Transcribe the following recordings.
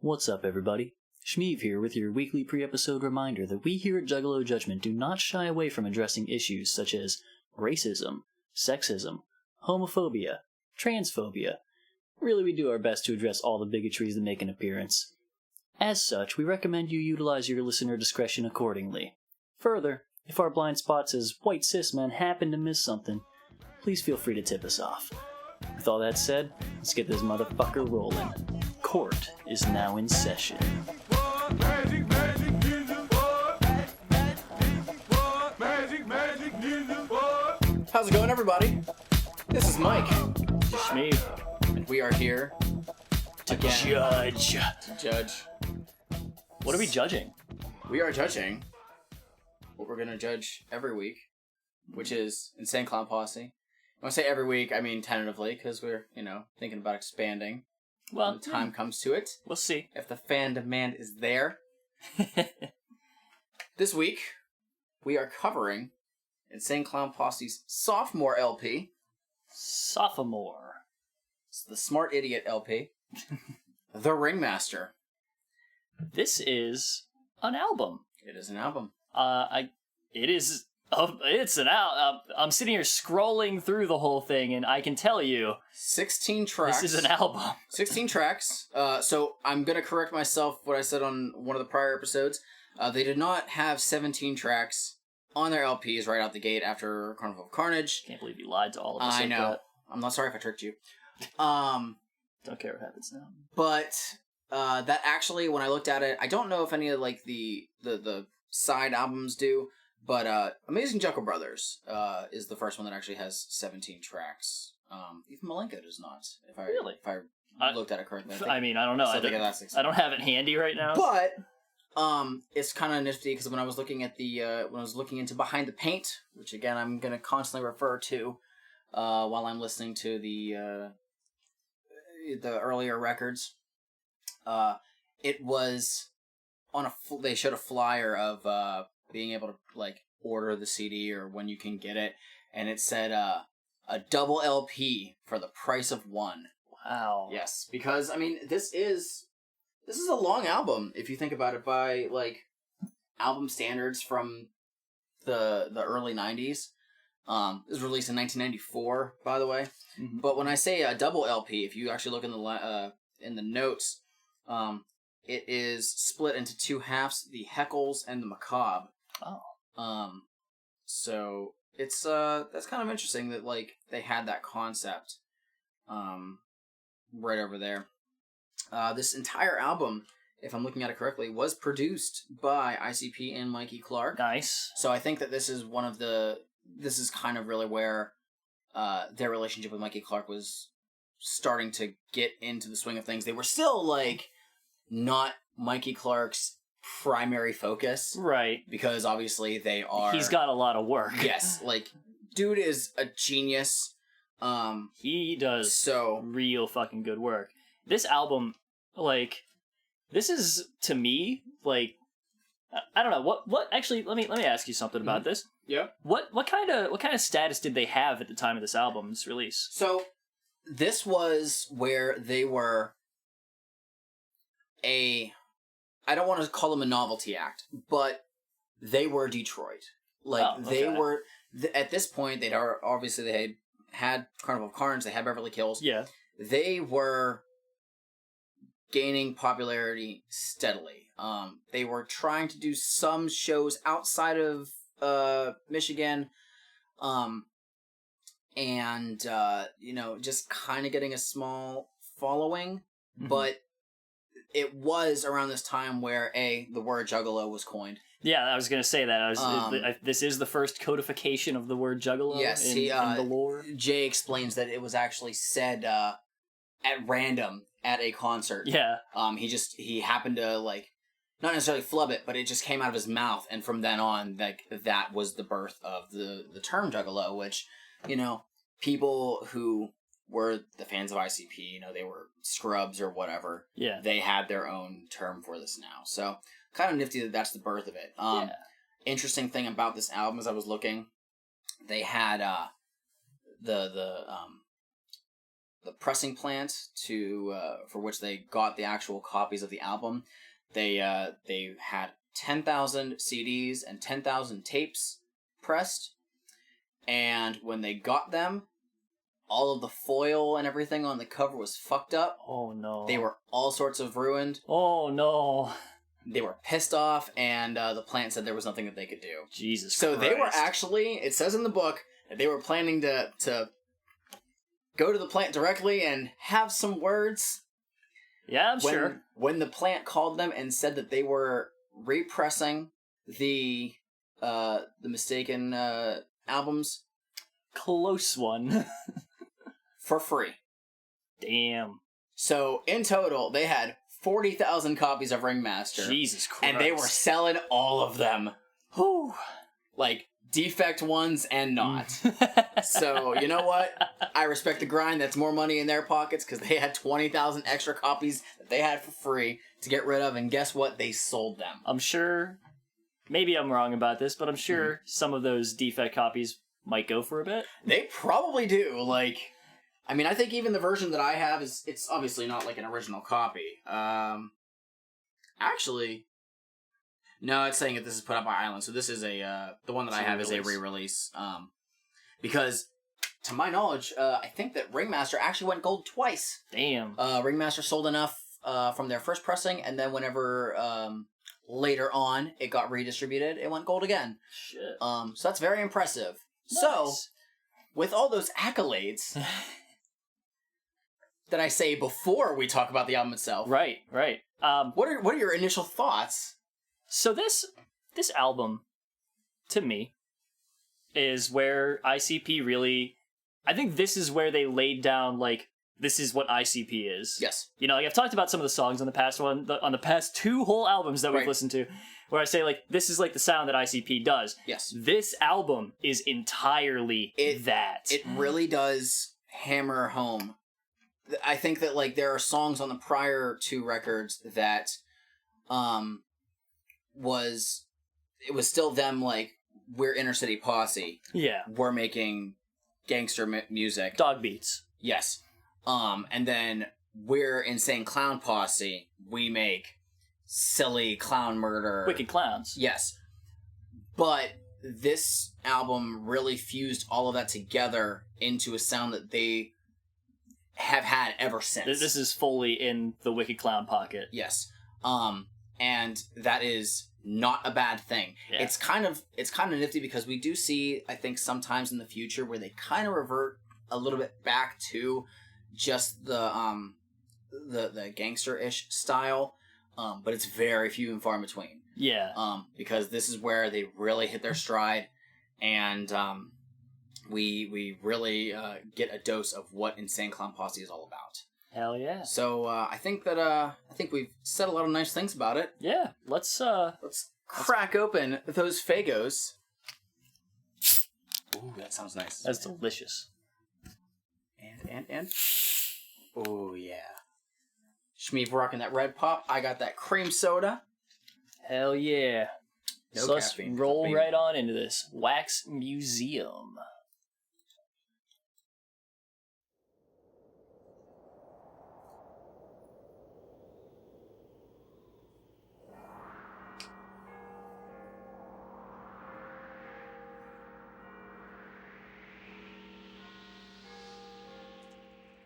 What's up, everybody? Schmeev here with your weekly pre-episode reminder that we here at Juggalo Judgment do not shy away from addressing issues such as racism, sexism, homophobia, transphobia. Really, we do our best to address all the bigotries that make an appearance. As such, we recommend you utilize your listener discretion accordingly. Further, if our blind spots as white cis men happen to miss something, please feel free to tip us off. With all that said, let's get this motherfucker rolling. Court is now in session. How's it going, everybody? This is Mike. Schmeev. And we are here To again judge. to judge. What are we judging? We are judging what we're going to judge every week, which is Insane Clown Posse. When I say every week, I mean tentatively, because we're, thinking about expanding. Well, When the time comes to it. we'll see. If the fan demand is there. This week, we are covering Insane Clown Posse's sophomore LP. Sophomore. It's the Smart Idiot LP. The Ringmaster. This is an album. It is an album. It's an album. I'm sitting here scrolling through the whole thing, and I can tell you, 16 tracks. this is an album. 16 tracks. So I'm going to correct myself what I said on one of the prior episodes. They did not have 17 tracks on their LPs right out the gate after Carnival of Carnage. Can't believe you lied to all of us. I like know. that. I'm not sorry if I tricked you. Don't care what happens now. But that actually, when I looked at it, I don't know if any of the side albums do, but Amazing Juggalo Brothers is the first one that actually has 17 tracks. Even Malenko does not. If I looked at it correctly. I don't know. I don't have it handy right now. But it's kind of nifty because when I was looking at into Behind the Paint, which again I'm gonna constantly refer to while I'm listening to the earlier records, it was on they showed a flyer of being able to order the CD or when you can get it, and it said a double LP for the price of one. Wow. Yes, because this is a long album if you think about it by album standards from the early 90s. It was released in 1994, by the way. Mm-hmm. But when I say a double LP, if you actually look in the notes, it is split into two halves: the Heckles and the Macabre. Oh. So it's that's kind of interesting that they had that concept right over there. This entire album, if I'm looking at it correctly, was produced by ICP and Mikey Clark. Nice. So I think that this is kind of really where their relationship with Mikey Clark was starting to get into the swing of things. They were still not Mikey Clark's primary focus. Right. Because obviously they are... He's got a lot of work. Yes. Dude is a genius. He does real fucking good work. This album, this is, to me, I don't know, what actually, let me ask you something about this. Yeah. What kind of status did they have at the time of this album's release? So, this was where they were I don't want to call them a novelty act, but they were Detroit. They were, at this point, they had Carnival of Carnage, they had Beverly Kills. Yeah. They were gaining popularity steadily. They were trying to do some shows outside of Michigan, and just kind of getting a small following. Mm-hmm. But it was around this time where the word Juggalo was coined. Yeah, I was going to say that. This is the first codification of the word Juggalo. Yes, in the lore. Jay explains that it was actually said at random at a concert. Yeah. He happened to not necessarily flub it, but it just came out of his mouth, and from then on, that was the birth of the term Juggalo, which, people who were the fans of ICP, they were scrubs or whatever. Yeah. They had their own term for this now. So, kind of nifty that that's the birth of it. Interesting thing about this album, as I was looking, they had the pressing plant to for which they got the actual copies of the album. They had 10,000 CDs and 10,000 tapes pressed, and when they got them, all of the foil and everything on the cover was fucked up. Oh no. They were all sorts of ruined. Oh no. They were pissed off, and the plant said there was nothing that they could do. Jesus So Christ. they were actually, it says in the book, that they were planning to go to the plant directly and have some words. Yeah, I'm sure. When the plant called them and said that they were repressing the mistaken albums. Close one. For free. Damn. So, in total, they had 40,000 copies of Ringmaster. Jesus Christ. And they were selling all of them. Whew. Like, defect ones and not. So, you know what? I respect the grind. That's more money in their pockets because they had 20,000 extra copies that they had for free to get rid of. And guess what? They sold them. I'm sure, maybe I'm wrong about this, but I'm sure some of those defect copies might go for a bit. They probably do. Like, I mean, I think even the version that I have it's obviously not like an original copy. Actually, no, it's saying that this is put up by Island. So this is the one that I have is a re-release. Because, to my knowledge, I think that Ringmaster actually went gold twice. Damn. Ringmaster sold enough from their first pressing, and then whenever later on it got redistributed, it went gold again. Shit. So that's very impressive. Nice. So, with all those accolades that I say before we talk about the album itself, Right. what are your initial thoughts? So this album, to me, is where ICP really... I think this is where they laid down, like, this is what ICP is. Yes. You know, like, I've talked about some of the songs on the past on the past two whole albums that we've listened to, where I say, like, this is, like, the sound that ICP does. Yes. This album is entirely that. It really does hammer home. I think that, like, there are songs on the prior two records that, it was still them, like, we're Inner City Posse. Yeah. We're making gangster music. Dog beats. Yes. And then we're Insane Clown Posse. We make silly clown murder. Wicked Clowns. Yes. But this album really fused all of that together into a sound that they have had ever since. This is fully in the Wicked Clown pocket. Yes. And that is not a bad thing. Yeah. It's kind of nifty because we do see, I think, sometimes in the future where they kind of revert a little bit back to just the gangster-ish style, but it's very few and far in between. Yeah. Because this is where they really hit their stride, and we really get a dose of what Insane Clown Posse is all about. Hell yeah. So I think we've said a lot of nice things about it. Yeah. Let's crack open those Fagos. Ooh, that sounds nice. That's delicious. And. Oh, yeah. Schmeev rocking that red pop. I got that cream soda. Hell yeah. No So let's caffeine. roll right on into this. Wax Museum.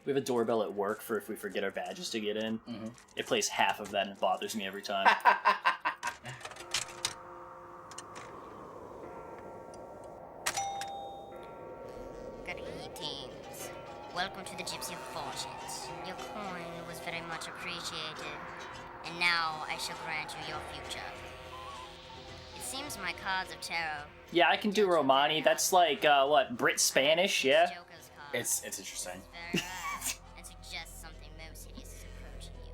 We have a doorbell at work for if we forget our badges to get in. Mm-hmm. It plays half of that and it bothers me every time. Good evenings. Welcome to the Gypsy of Fortunes. Your coin was very much appreciated, and now I shall grant you your future. It seems my cards of tarot... Yeah, I can do Romani. That's like, what, Brit Spanish, yeah? Joker's card It's interesting. is very rare and suggests something most hideous is approaching you.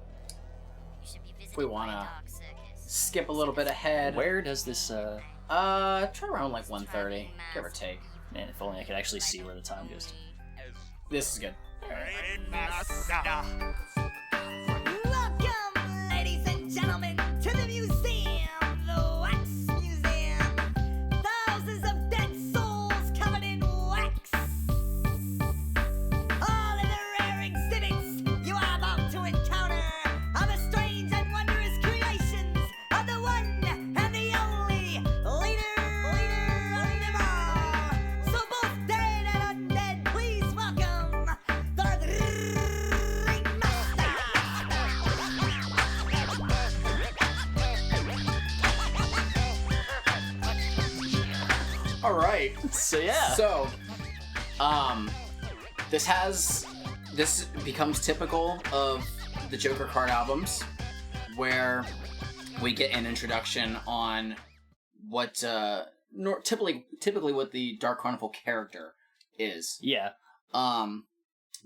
You should be visited we by wanna a dark circus. skip a little bit ahead. Where does this, Try around like 1:30, give or take. Man, if only I could actually see where the time goes to. This is good. Welcome, ladies and gentlemen, to the museum, the Wax Museum. Thousands of dead souls covered in wax. All in the rare All right. So yeah. So, this becomes typical of the Joker card albums, where we get an introduction on what typically what the Dark Carnival character is. Yeah.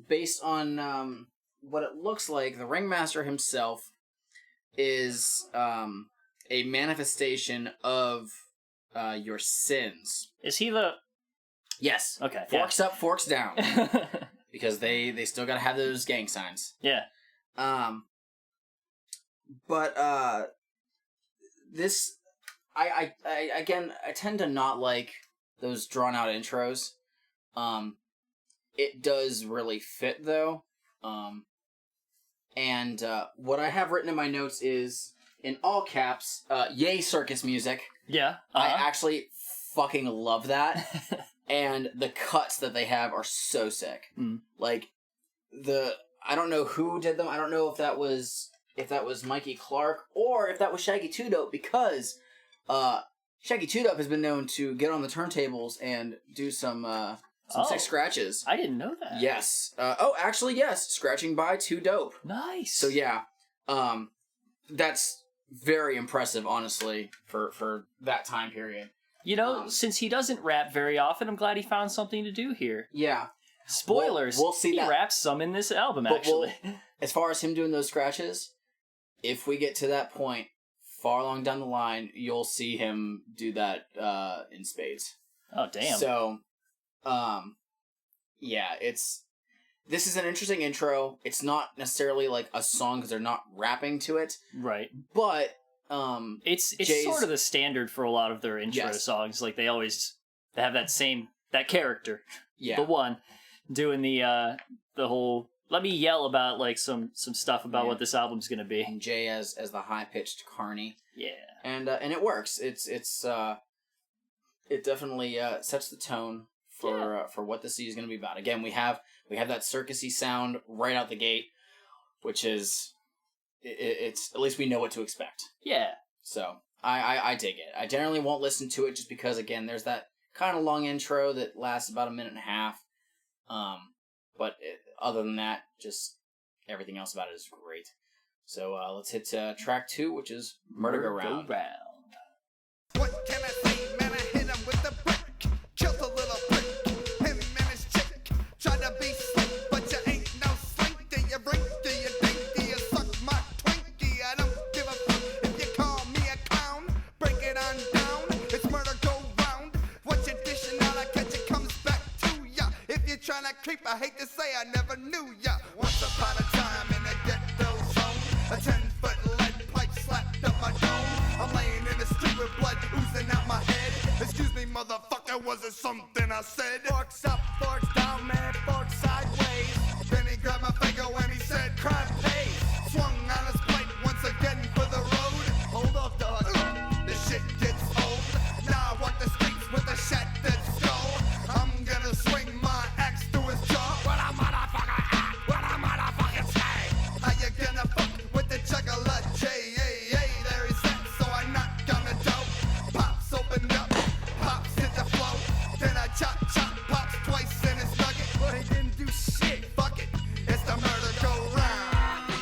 Based on what it looks like, the Ringmaster himself is a manifestation of your sins. Is he the... Yes. Okay. Forks up, forks down. Because they still gotta have those gang signs. Yeah. But this... I tend to not like those drawn-out intros. It does really fit, though. And what I have written in my notes is, in all caps, yay circus music. Yeah. I actually fucking love that. And the cuts that they have are so sick. Mm. Like, I don't know who did them. I don't know if that was Mikey Clark or if that was Shaggy Two Dope, because Shaggy Two Dope has been known to get on the turntables and do some sick scratches. I didn't know that. Yes. Actually, yes. Scratching by Two Dope. Nice. So yeah, that's very impressive, honestly, for that time period. You know, since he doesn't rap very often, I'm glad he found something to do here. Yeah. Spoilers. We'll see he that. raps some in this album, But actually. as far as him doing those scratches, if we get to that point, far along down the line, you'll see him do that in spades. Oh, damn. So, yeah, this is an interesting intro. It's not necessarily like a song because they're not rapping to it. Right. But, it's Jay's, sort of the standard for a lot of their intro songs. Like, they have that character. Yeah. The one doing the whole, let me yell about, like, some stuff about what this album's gonna be. And Jay as the high-pitched Carney. Yeah. And it works. It definitely sets the tone for what the sea is going to be about. Again, we have that circusy sound right out the gate, which is it's at least we know what to expect. Yeah. So I dig it. I generally won't listen to it just because, again, there's that kind of long intro that lasts about a minute and a half. But other than that, just everything else about it is great. So let's hit track 2, which is Murder Go Round. What can I say, man? I hit him with the brick. Killed a little prick. Him and his chick. Try to be slick, but you ain't no slink. Do you brink? Do you think? Do you suck my Twinkie? I don't give a fuck if you call me a clown. Break it on down. It's murder go round. What you dishing out, I catch it comes back to ya. If you're trying to creep, I hate to say I never knew ya. Once upon a time in a ghetto zone, a 10-foot lead pipe slapped up my dome. I'm laying in the street with blood oozing out my head. Excuse me, motherfucker, was it something I said? Forks up, forks down, man, forks sideways. Then he grabbed my finger when he said, crime pays. Swung on his plate once again for the road. Hold up, dog. This shit gets old. Now I walk the streets with a shattered skull. I'm gonna swing my axe through his jaw. What a motherfucker act, what a motherfucker say. How you gonna fuck with the Juggalo J? There he sat, so I knocked on the door. Pops opened up, pops hit the floor. Then I chop, pops twice in his nugget. But he didn't do shit, fuck it. It's the murder go round.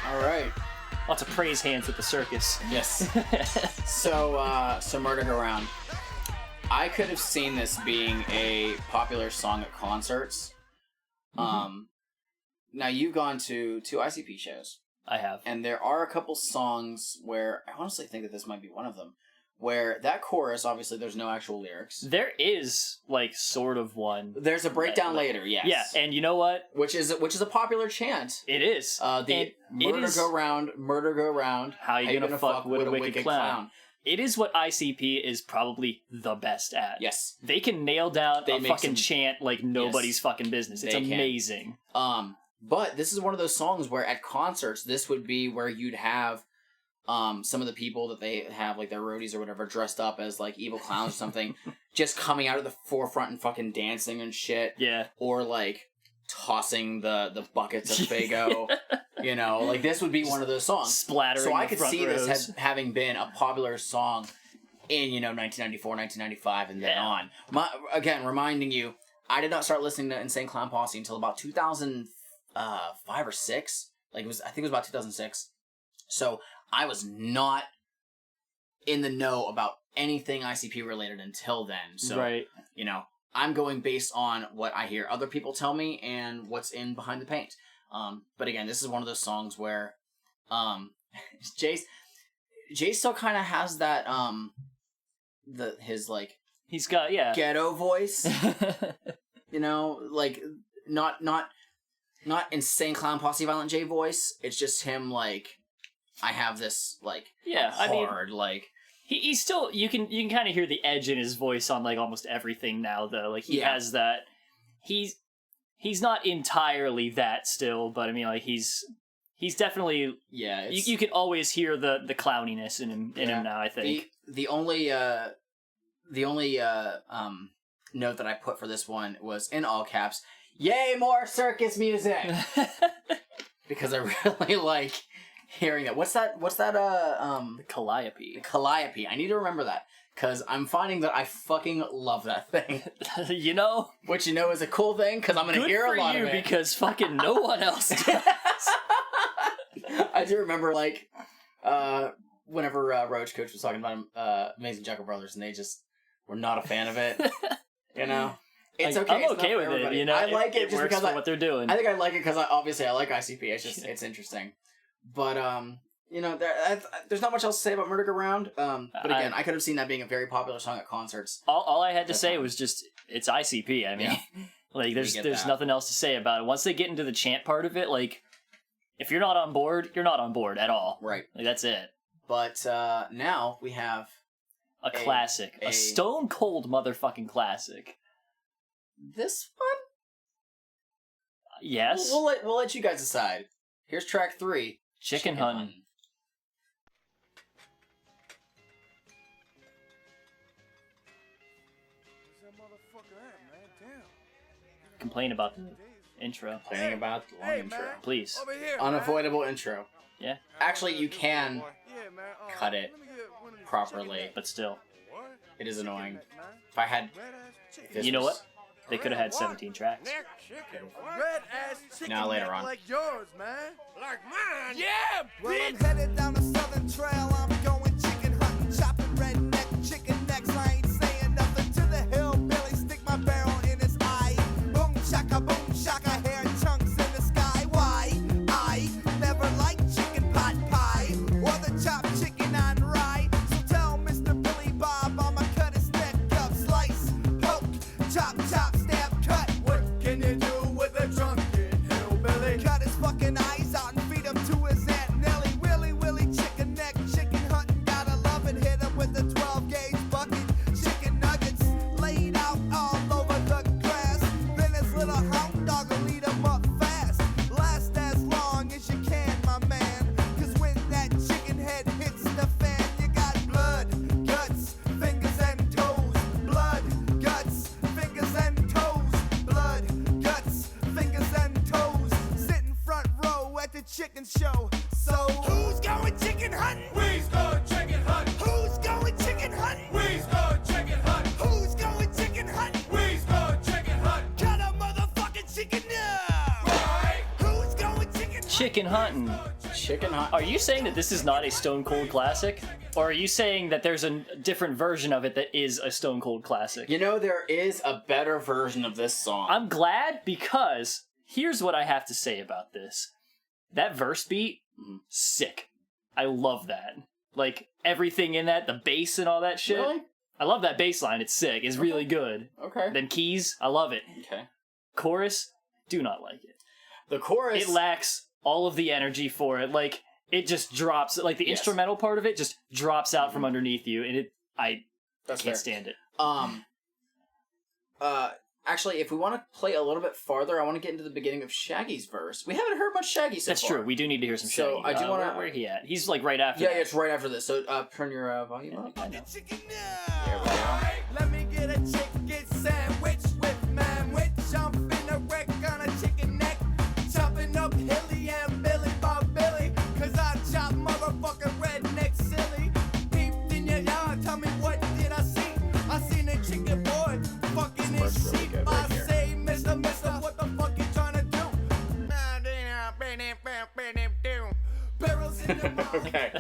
All right. Lots of praise hands at the circus. Yes. So Murder Go Round. I could have seen this being a popular song at concerts. Now you've gone to 2 ICP shows. I have. And there are a couple songs where I honestly think that this might be one of them, where that chorus, obviously there's no actual lyrics. There is, like, sort of one. There's a breakdown later, yes. Yeah, and you know what? Which is a popular chant. It is. The Murder Go Round, Murder Go Round. How you gonna fuck with a wicked clown? It is what ICP is probably the best at. Yes. They can nail down They a make fucking chant like nobody's fucking business. It's They can. amazing. But this is one of those songs where at concerts, this would be where you'd have some of the people that they have, like their roadies or whatever, dressed up as like evil clowns or something, just coming out of the forefront and fucking dancing and shit. Yeah. Or like tossing the buckets of Faygo. You know, like this would be one of those songs. Splattering So I the could front see rows. this having been a popular song in, 1994, 1995, and then on. Again, reminding you, I did not start listening to Insane Clown Posse until about 2005 or 6. Like I think it was about 2006. So I was not in the know about anything ICP related until then. So, right. I'm going based on what I hear other people tell me and what's in Behind the Paint. But again, this is one of those songs where Jay still kind of has that his like he's got ghetto voice. Like not Insane Clown Posse Violent J voice. It's just him like I have this like hard like he's still you can kind of hear the edge in his voice on like almost everything now though. Like he has that he's not entirely that still, but I mean like he's definitely you can always hear the clowniness in him now, I think. The only note that I put for this one was in all caps, "Yay, more circus music." Because I really like hearing that. What's that The Calliope. The Calliope. I need to remember that because I'm finding that I fucking love that thing. Which is a cool thing because I'm gonna hear a lot of it. Because fucking no one else does. I do remember like whenever Roach Coach was talking about Amazing Juggalo Brothers, and they just were not a fan of it. It's okay. I'm okay with it. I like it just works because for what they're doing. I think I like it because obviously I like ICP. It's just it's interesting. But there's not much else to say about Murder Go Round. But again, I could have seen that being a very popular song at concerts. All I had to say was just it's ICP. I mean, like there's nothing else to say about it. Once they get into the chant part of it, like if you're not on board, you're not on board at all. Right. Like, that's it. But now we have a classic, a stone cold motherfucking classic. This one? Yes. We'll let you guys decide. Here's track 3. Chicken Huntin'. Complain about the intro. Complaining about the long intro. Please. Unavoidable intro. Yeah. Actually, you can cut it properly, But still. it is annoying. If I had... You know what? They could have had 17 tracks. Now later on. Like yours, man. Like mine? Yeah, Well, I'm headed down the southern trail. I'm going chicken hunting, chopping redneck chicken necks. I ain't saying nothing to the hillbilly. Stick my barrel in his eye. Boom shaka, hair chunks in the sky. Why? I never liked chicken pot pie or the chopped chicken on rye. So tell Mr. Billy Bob I'ma cut his neck up, slice, poke, chop, stab, cut. What can you do with a drunken hillbilly? Cut his fucking eyes out and feed him to his Aunt Nellie. Willy, chicken neck, chicken hunting, gotta love it. Hit him with the 12-gauge bucket. Chicken nuggets laid out all over the grass. Then his little hound dog will eat him up fast. Last as long as you can, my man. Cause when that chicken head hits the fan, you got blood, guts, fingers and toes. Blood, guts, fingers and toes. Blood, guts, fingers and toes. Sitting front row at the chicken show. So who's going chicken hunting? We's going chicken hunting. Who's going chicken hunting? We's going chicken hunting. Who's going chicken hunting? We's going chicken hunting. Cut a motherfucking chicken up! Right. Who's going chicken hunting? Chicken Huntin'. Chicken Hunt. Are you saying that this is not a Stone Cold classic? Or are you saying that there's a different version of it that is a Stone Cold classic? There is a better version of this song. I'm glad because here's what I have to say about this. That verse beat, sick. I love that. Like, everything in that, the bass and all that shit. Really? I love that bass line. It's sick. It's really good. Okay. Then keys, I love it. Okay. Chorus, do not like it. The chorus... It lacks all of the energy for it. Like, it just drops. Like, the instrumental part of it just drops out from underneath you, and I That's can't fair. stand it. Actually, if we want to play a little bit farther, I want to get into the beginning of Shaggy's verse. We haven't heard much Shaggy so That's far. true. We do need to hear some So, Shaggy. I do wanna- Where he at? He's, like, right after Yeah, that. it's right after this. So, turn your volume up. I know. Chicken There we up! go. Let me get a chicken sandwich with man. Which I'm finna wreck on a chicken Okay.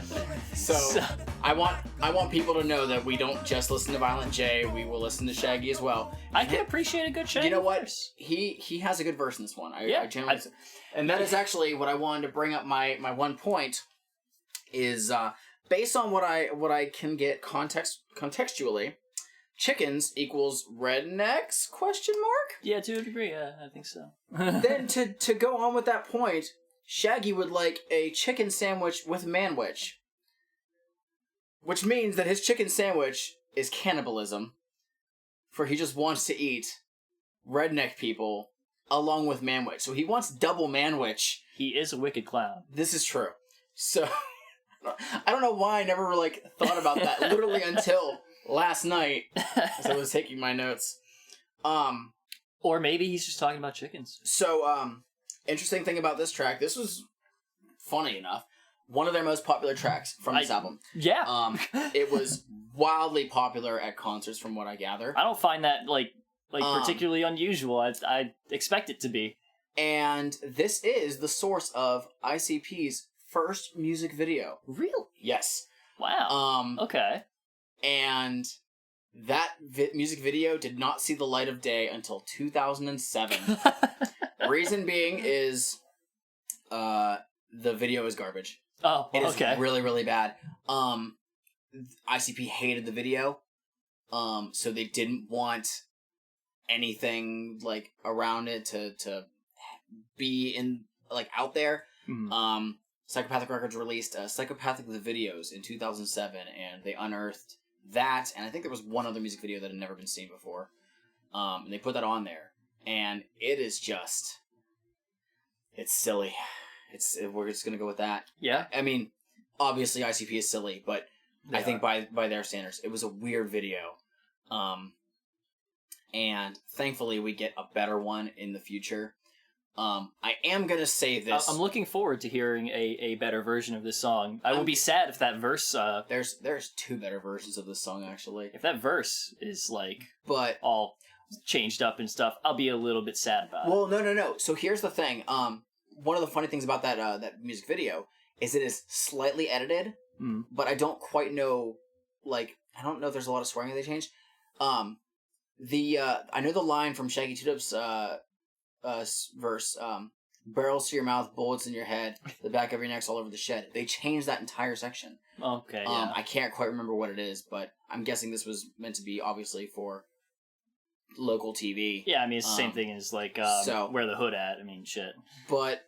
So I want people to know that we don't just listen to Violent J. We will listen to Shaggy as well. I can appreciate a good Shaggy. You know what? verse. He has a good verse in this one. Yeah, I generally, and that is actually what I wanted to bring up. My one point is based on what I can get contextually. Chickens equals rednecks? Question mark? Yeah, to a degree, yeah, I think so. Then to go on with that point, Shaggy would like a chicken sandwich with manwich. Which means that his chicken sandwich is cannibalism. For he just wants to eat redneck people along with manwich. So he wants double manwich. He is a wicked clown. This is true. So I don't know why I never like thought about that literally until last night as I was taking my notes. Or maybe he's just talking about chickens. So interesting thing about this track, this was funny enough, one of their most popular tracks from this album. Yeah. It was wildly popular at concerts from what I gather. I don't find that like particularly unusual. I expect it to be. And this is the source of ICP's first music video. Really? Yes. Wow. Okay. And that music video did not see the light of day until 2007. Reason being is the video is garbage. Oh, It is okay. really, really bad. ICP hated the video, so they didn't want anything like around it to be in like out there. Mm. Psychopathic Records released Psychopathic the Videos in 2007, and they unearthed that, and I think there was one other music video that had never been seen before. And they put that on there, and it is just, it's silly. We're just gonna go with that. Yeah. I mean, obviously ICP is silly, but I think by their standards, it was a weird video. And thankfully we get a better one in the future. I am gonna say this. I'm looking forward to hearing a better version of this song. I would be sad if that verse. There's two better versions of this song actually. If that verse is like, but all changed up and stuff, I'll be a little bit sad about it. Well, no. So here's the thing. One of the funny things about that music video is it is slightly edited, but I don't quite know. Like, I don't know if there's a lot of swearing they changed. I know the line from Shaggy 2-Dope's verse, barrels to your mouth, bullets in your head, the back of your neck's all over the shed. They changed that entire section. Okay, yeah. I can't quite remember what it is, but I'm guessing this was meant to be obviously for local TV. Yeah, I mean, it's the same thing as like Where the Hood At. I mean, shit. But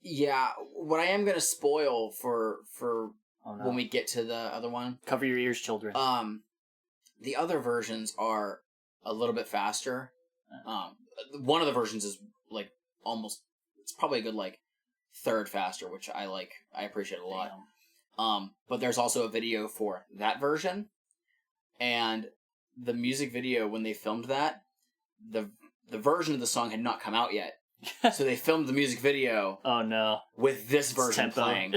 yeah, what I am gonna spoil for Oh, no. when we get to the other one. Cover your ears, children. The other versions are a little bit faster. One of the versions is like almost, it's probably a good like third faster, which I like. I appreciate a lot. Damn. But there's also a video for that version, and the music video when they filmed that, the version of the song had not come out yet. So they filmed the music video. Oh no! With this version Tempo. playing.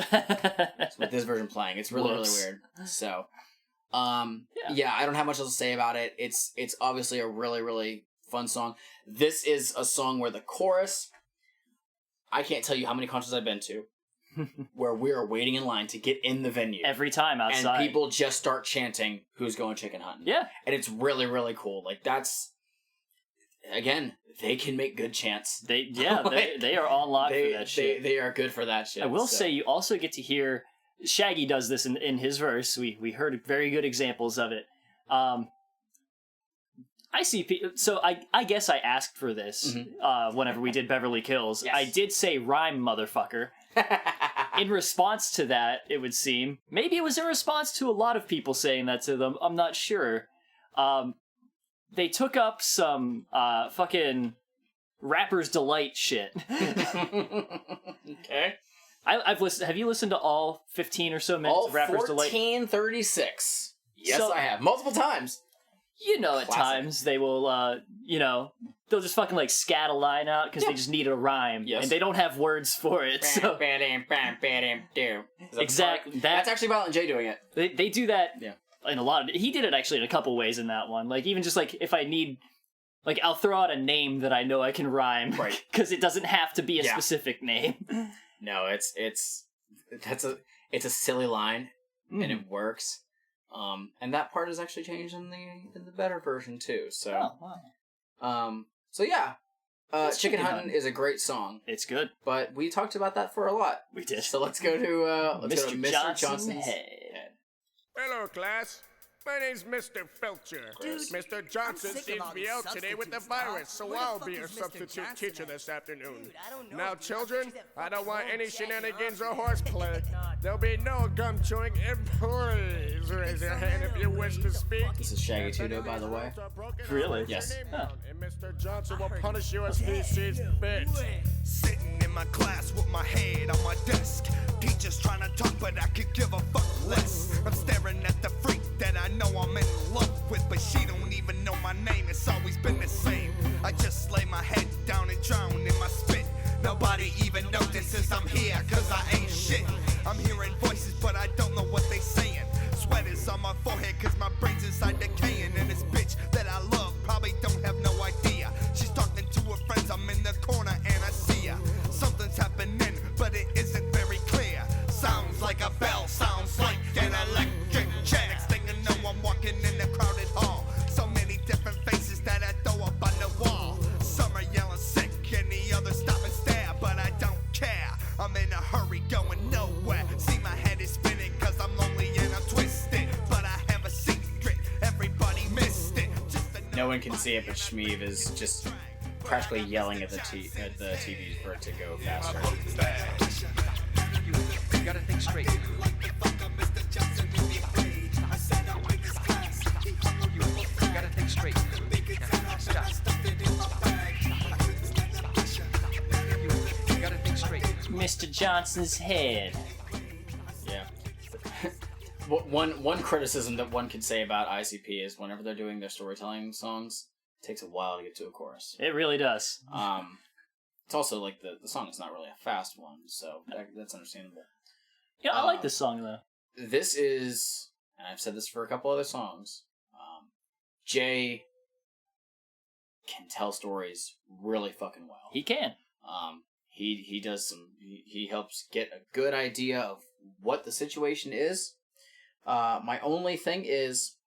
With this version playing, it's really really weird. So, yeah, I don't have much else to say about it. It's obviously a really really fun song. This is a song where the chorus, I can't tell you how many concerts I've been to, where we are waiting in line to get in the venue Every time outside, and people just start chanting "Who's going chicken hunting?" Yeah, and it's really really cool. Like that's. Again, they can make good chants. They are on lock for that shit. They are good for that shit. I will say you also get to hear Shaggy does this in his verse. We heard very good examples of it. ICP. So I guess I asked for this whenever we did Beverly Kills. Yes. I did say rhyme, motherfucker. In response to that, it would seem maybe it was in response to a lot of people saying that to them. I'm not sure. They took up some fucking Rapper's Delight shit. Okay. I've listened. Have you listened to all 15 or so minutes of Rapper's Delight? 1436. Yes, So- I have. Multiple times. You know, at Classic. times they will, they'll just fucking like scat a line out because they just need a rhyme. Yes. And they don't have words for it. So exactly. That's actually Violent J doing it. They do that Yeah. in a lot of... He did it actually in a couple ways in that one. Like, even just like, if I need... Like, I'll throw out a name that I know I can rhyme. Right. Because it doesn't have to be a Yeah. specific name. No, it's it's a silly line, and it works. And that part is actually changed in the better version too. So, so yeah, Chicken Huntin' is a great song. It's good, but we talked about that for a lot. We did. So let's go to Mr. Johnson's head. Hello, class. My name's Mr. Felcher. Mr. Johnson seems to be out today with the virus, so I'll be your substitute teacher this afternoon. Now, children, I don't want any shenanigans or horseplay. There'll be no gum chewing. Please raise your hand if you wish to speak. This is Shaggy Tudo, by the way. Really? Yes. Huh. And Mr. Johnson will punish you as he sees fit. Sitting in my class with my head on my desk. Teacher's trying to talk, but I could give a fuck less. I'm staring at the freak that I know I'm in love with, but she don't even know my name. It's always been the same. I just lay my head down and drown in my spit. Nobody even notices I'm here, cause I ain't shit. I'm hearing voices, but I don't know what they saying. Sweat is on my forehead, cause my brain's inside decaying. And this bitch that I love probably don't have no idea. She's talking to her friends, I'm in the corner and I see her. Something's happening, but it isn't very clear. Sounds like a bell, sounds like an electric chair. Next thing you know, I'm walking in the crowded hall. So many different faces that I throw up on the wall. Some are yelling sick and the others stop and stare, but I don't care. I'm in a hurry going nowhere. See, my head is spinning cause I'm lonely and I'm twisted. But I have a secret, everybody missed it. No one can see it, but Schmeev is just practically yelling at the TV for it to go faster. You gotta think straight. You gotta think straight. Stop. You gotta think straight. Mr. Johnson's head. Yeah. One criticism that one could say about ICP is whenever they're doing their storytelling songs, it takes a while to get to a chorus. It really does. It's also like the song is not really a fast one, so that's understandable. Yeah, I like this song though. This is, and I've said this for a couple other songs, Jay can tell stories really fucking well. He can. He does some. He helps get a good idea of what the situation is. My only thing is,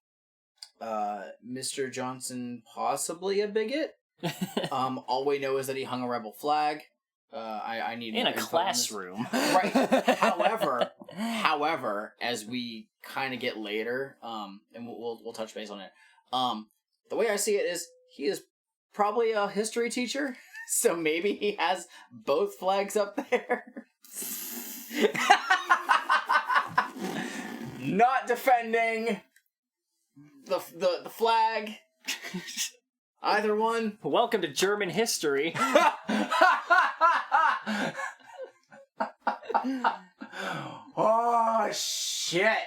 Mr. Johnson possibly a bigot. All we know is that he hung a rebel flag. I need in a classroom, right? However, as we kind of get later, and we'll touch base on it. The way I see it is he is probably a history teacher, so maybe he has both flags up there. Not defending the flag. Either one. Welcome to German history. Oh, shit.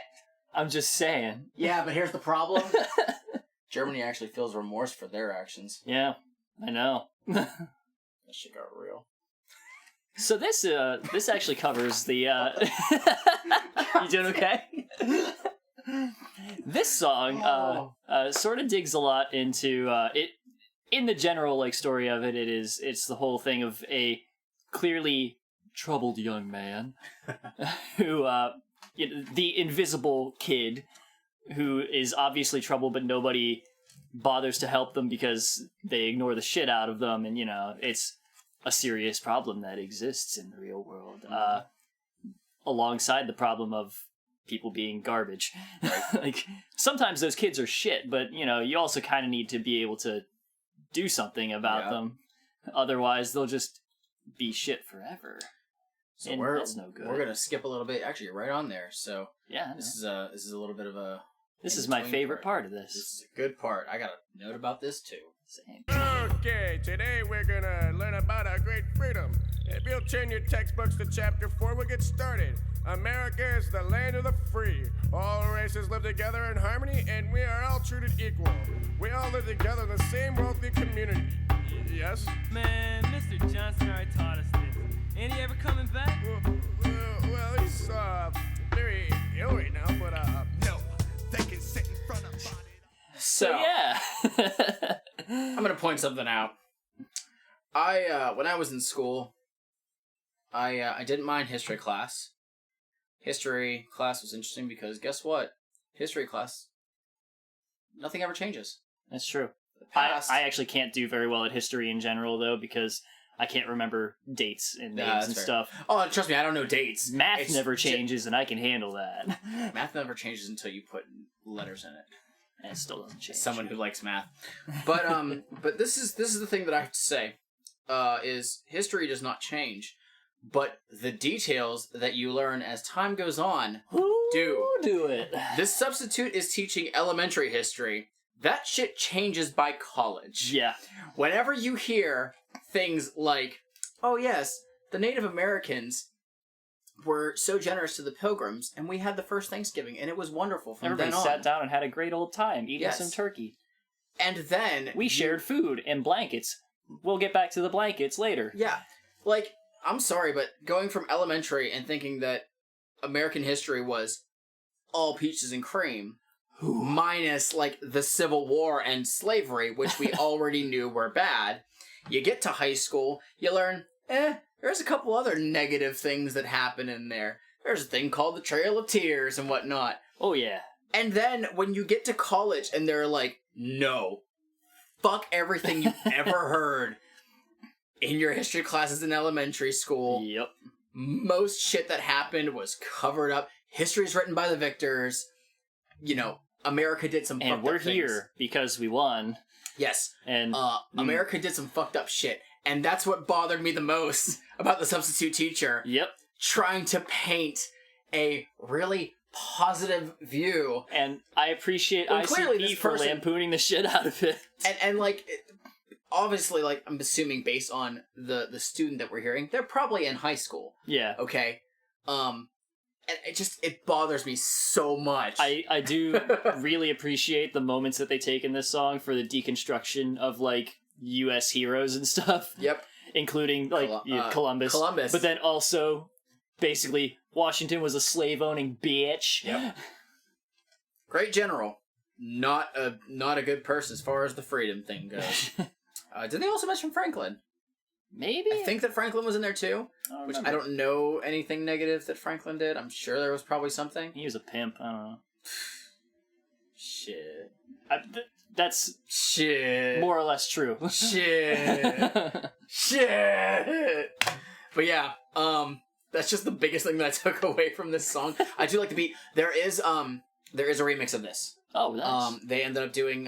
I'm just saying. Yeah, but here's the problem. Germany actually feels remorse for their actions. Yeah, I know. That shit got real. So this actually covers the... You doing okay? This song sort of digs a lot into it. In the general story of it, it's the whole thing of a clearly troubled young man who the invisible kid who is obviously troubled, but nobody bothers to help them because they ignore the shit out of them, and it's a serious problem that exists in the real world, alongside the problem of people being garbage. Right. Sometimes those kids are shit, but you also kind of need to be able to do something about them. Otherwise, they'll just be shit forever. So and that's no good. We're gonna skip a little bit. Actually, you're right on there. So yeah, this is a little bit of a. This is my favorite part of this. This is a good part. I got a note about this too. Same. Okay, today we're gonna learn about our great freedom. If you'll turn your textbooks to chapter 4, we'll get started. America is the land of the free. All races live together in harmony, and we are all treated equal. We all live together in the same wealthy community. Yes? Man, Mr. Johnson already taught us this. Ain't he ever coming back? Well, he's very ill right now, but no, they can sit in front of body. So yeah. I'm gonna point something out. When I was in school, I didn't mind history class. history class was interesting because guess what? History class, nothing ever changes. That's true. The past, I actually can't do very well at history in general, though, because I can't remember dates and names and fair. stuff. Oh, trust me, I don't know dates. Math never changes, and I can handle that. Math never changes until you put letters in it. And it still doesn't change. Someone who likes math. But but this is the thing that I have to say, is history does not change, but the details that you learn as time goes on do it. This substitute is teaching elementary history. That shit changes by college. Yeah. Whenever you hear things like, oh yes, the Native Americans were so generous to the Pilgrims, and we had the first Thanksgiving, and it was wonderful from Everybody then on. sat down and had a great old time eating Yes. some turkey. And then... We shared food and blankets. We'll get back to the blankets later. Yeah. Like, I'm sorry, but going from elementary and thinking that American history was all peaches and cream, minus, like, the Civil War and slavery, which we already knew were bad, you get to high school, you learn, there's a couple other negative things that happen in there. There's a thing called the Trail of Tears and whatnot. Oh, yeah. And then when you get to college and they're like, no, fuck everything you've ever heard in your history classes in elementary school. Yep. Most shit that happened was covered up. History's written by the victors. You know, America did some fucked up things. And we're here because we won. Yes. And America did some fucked up shit. And that's what bothered me the most about the substitute teacher. Yep. Trying to paint a really positive view. And I appreciate Well, clearly ICP this for person- lampooning the shit out of it. And like, obviously, like, I'm assuming based on the student that we're hearing, they're probably in high school. Yeah. Okay? And it bothers me so much. I do really appreciate the moments that they take in this song for the deconstruction of, like, U.S. heroes and stuff. Yep. Including, like, Columbus. Columbus. But then also, basically, Washington was a slave-owning bitch. Yep. Great general. Not a good person as far as the freedom thing goes. Did they also mention Franklin? Maybe? I think that Franklin was in there too. Which I don't know anything negative that Franklin did. I'm sure there was probably something. He was a pimp. I don't know. Shit. That's shit. More or less true. Shit. Shit. But yeah, that's just the biggest thing that I took away from this song. I do like the beat. There is a remix of this. Oh, nice. They ended up doing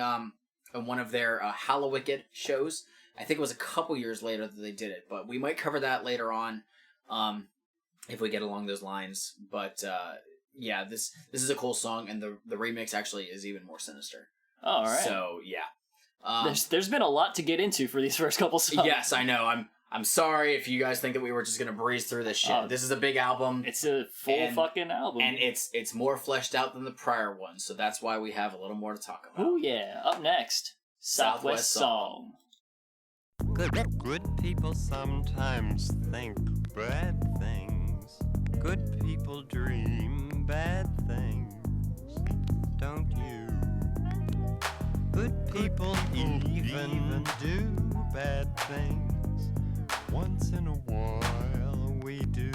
one of their Hallowicked shows. I think it was a couple years later that they did it, but we might cover that later on, if we get along those lines. But yeah, this is a cool song, and the remix actually is even more sinister. Oh, all right. So yeah, there's been a lot to get into for these first couple songs. Yes, I know. I'm sorry if you guys think that we were just gonna breeze through this shit. This is a big album. It's a full fucking album, and it's more fleshed out than the prior one. So that's why we have a little more to talk about. Oh yeah. Up next, Southwest Song. Good people sometimes think bad things. Good people dream bad things, don't you? Good people even do bad things. Once in a while we do.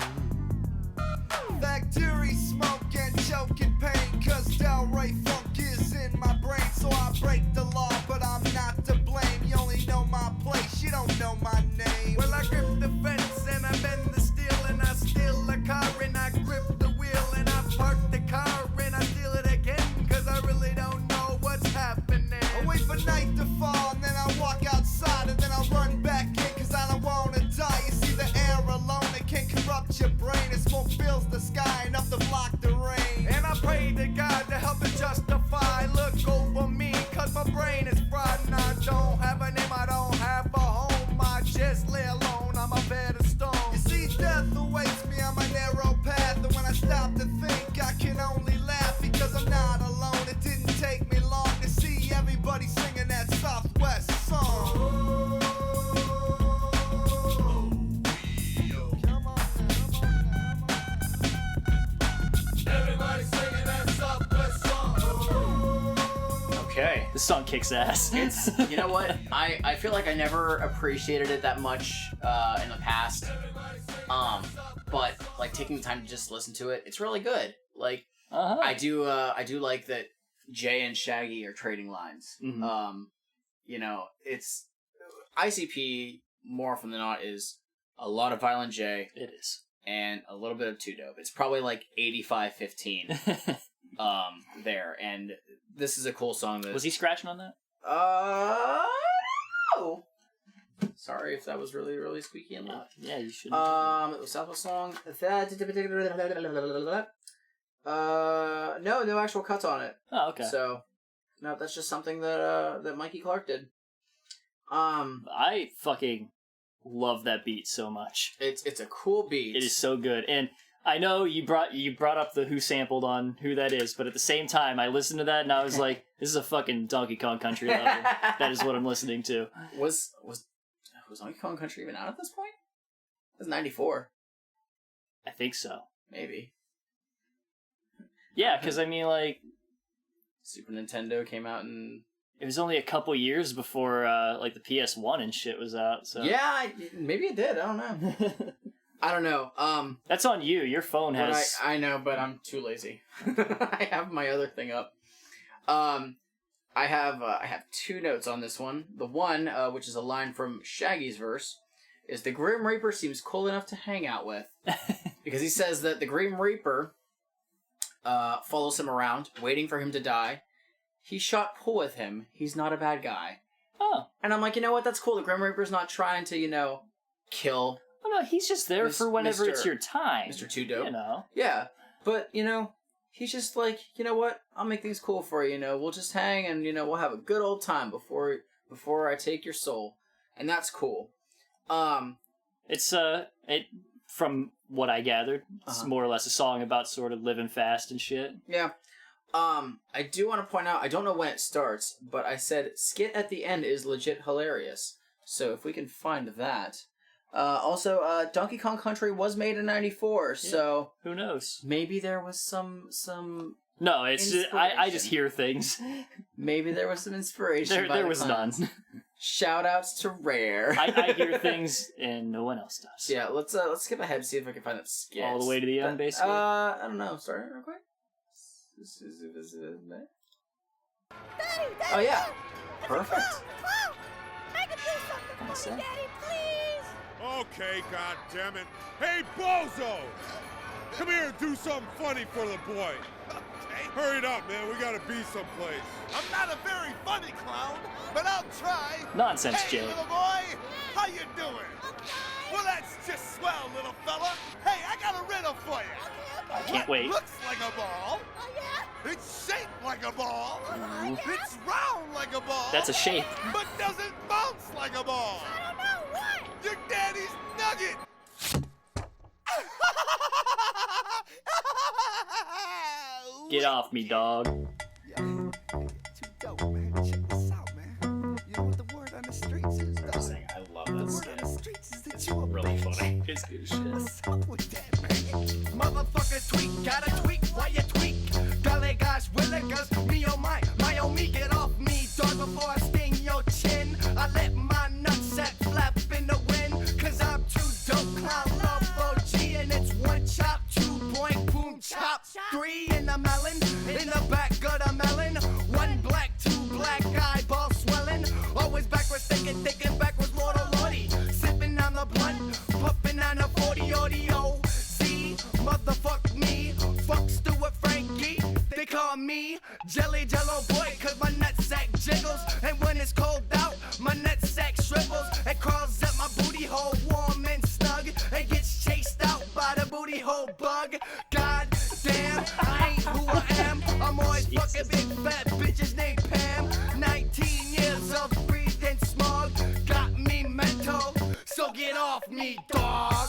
Factory smoke and choke and pain, cause Delray funk is in my brain. So I break the law, but I'm not to blame. You only know my place, you don't know my name. Well, I grip the fence and I bend the steel and I steal a car and I grip the wheel and I park the car and I steal it again, cause I really don't know what's happening. I wait for night to fall and then I walk outside and then I run back in, cause I don't wanna die. You see the air alone, it can corrupt your brain. And smoke fills the sky enough to block the rain. And I pray to God to help it justify. Look over me, cause my brain is This song kicks ass. It's, you know what? I feel like I never appreciated it that much in the past. But like taking the time to just listen to it, it's really good. Like I do like that Jay and Shaggy are trading lines. Mm-hmm. You know, it's ICP more often than not is a lot of Violent J. It is. And a little bit of Two Dope. It's probably like 85-15 there. And this is a cool song. Was he scratching on that? No. Sorry if that was really, really squeaky and loud. Yeah, you should. Southwest song. No actual cuts on it. Oh, okay. So, no, that's just something that Mikey Clark did. I fucking love that beat so much. It's a cool beat. It is so good, and I know you brought up the Who Sampled on Who That Is, but at the same time, I listened to that and I was like, this is a fucking Donkey Kong Country level. That is what I'm listening to. Was Donkey Kong Country even out at this point? It was 94. I think so. Maybe. Yeah, because I mean, like, Super Nintendo came out in... It was only a couple years before, like, the PS1 and shit was out, so... Yeah, maybe it did. I don't know. I don't know. That's on you. Your phone has... I know, but I'm too lazy. I have my other thing up. I have two notes on this one. The one, which is a line from Shaggy's verse, is the Grim Reaper seems cool enough to hang out with. Because he says that the Grim Reaper follows him around, waiting for him to die. He shot pool with him. He's not a bad guy. Oh. And I'm like, you know what? That's cool. The Grim Reaper's not trying to, kill. Oh, no, he's just there for whenever it's your time. Mr. Two Dope. You know. Yeah. But, he's just like, you know what? I'll make things cool for you, We'll just hang and, we'll have a good old time before I take your soul. And that's cool. It's, from what I gathered, it's more or less a song about sort of living fast and shit. Yeah. I do want to point out, I don't know when it starts, but I said skit at the end is legit hilarious. So if we can find that. Also, Donkey Kong Country was made in 94, so... Who knows? Maybe there was some No, it's just, I just hear things. Maybe there was some inspiration. There was none. Shout-outs to Rare. I hear things and no one else does. Yeah, let's skip ahead and see if I can find that skit. All the way to the end, basically? I don't know. Start it real quick. Oh, yeah. Perfect. I can do something for you, Daddy, please! Okay, goddammit. Hey, Bozo! Come here and do something funny for the boy. Okay. Hurry it up, man. We gotta be someplace. I'm not a very funny clown, but I'll try. Nonsense, Hey, Jay. little boy, how you doing? Well, that's just swell, little fella. Hey, I got a riddle for you. I can't wait. Looks like a ball. Oh, yeah? It's shaped like a ball. Yeah? It's round like a ball. That's a shape. But doesn't bounce like a ball. I don't know, what? Your daddy's nugget. Get off me, dog. Too dope, man. Check this out, man. You know what the word on the streets is, dog? I love that The skit. word on the streets is that you a Really bitch. funny. It's good as shit. What's up with that, man? Motherfucker tweak, gotta tweak, why you tweak? Dale gas, willigas, me oh my me, get off me, dog, before I sting your chin. I let my nutsack flap in the wind, cause I'm too dope, clown love OG, and it's one chop, 2 point, boom, chop, 3 in the melon, in the back of the melon, 1 black, 2 black, eyeball swelling, always backwards thinking backwards, Lord oh Lordy, sipping on the blunt, puffing on the 40 audio, Z, motherfuck me, fuck Stuart Frankie, they call me Jelly Jello Boy, cause my nutsack jiggles, and when it's cold out, my nutsack shrivels, and crawls up my booty hole warm and snug, and gets chased out by the booty hole bug, god damn, I ain't who I am, I'm always fucking big fat bitches named Pam, 19 years of breathing smog, got me mental, so get off me, dog.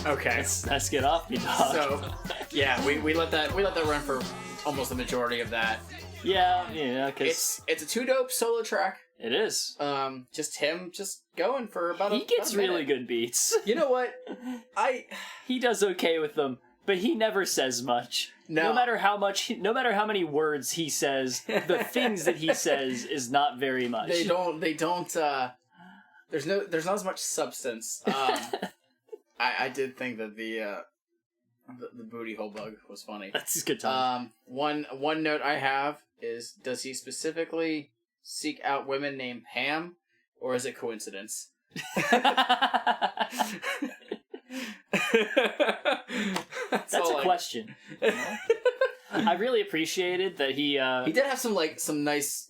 Okay. Let's get off me, dog. So, yeah, we let that run for almost the majority of that. Yeah, because It's a Two Dope solo track. it is. Just him going for about He gets about a really minute. good beats. You know what? He does okay with them, but he never says much. No. No matter how many words he says, the things that he says is not very much. They don't, there's not as much substance. I did think that the booty hole bug was funny. That's a good time. One note I have is, does he specifically seek out women named Pam, or is it coincidence? That's a question. I really appreciated that he did have some nice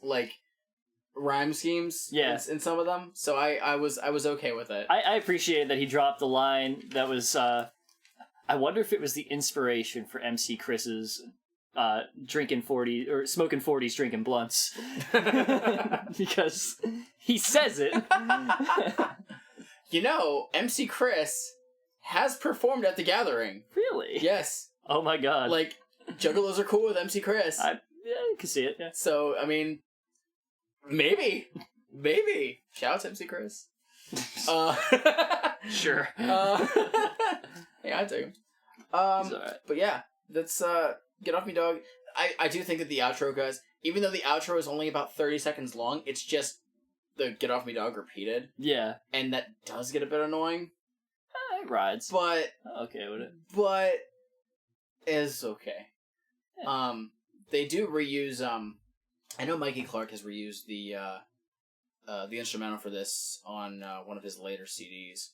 rhyme schemes in some of them, so I was okay with it. I appreciated that he dropped the line that was I wonder if it was the inspiration for MC Chris's drinking 40 or smoking 40s, drinking blunts. Because he says it. MC Chris has performed at the Gathering. Really? Yes. Oh my god. Juggalos are cool with MC Chris. I can see it, yeah. So, I mean, maybe. Shout out to MC Chris. Sure. Yeah, I'd take him. He's alright. But yeah, that's, Get Off Me Dog. I do think that the outro, guys, even though the outro is only about 30 seconds long, it's just the Get Off Me Dog repeated. Yeah. And that does get a bit annoying. It rides. But... okay with it. But... it's okay. Yeah. They do reuse, I know Mikey Clark has reused the instrumental for this on one of his later CDs,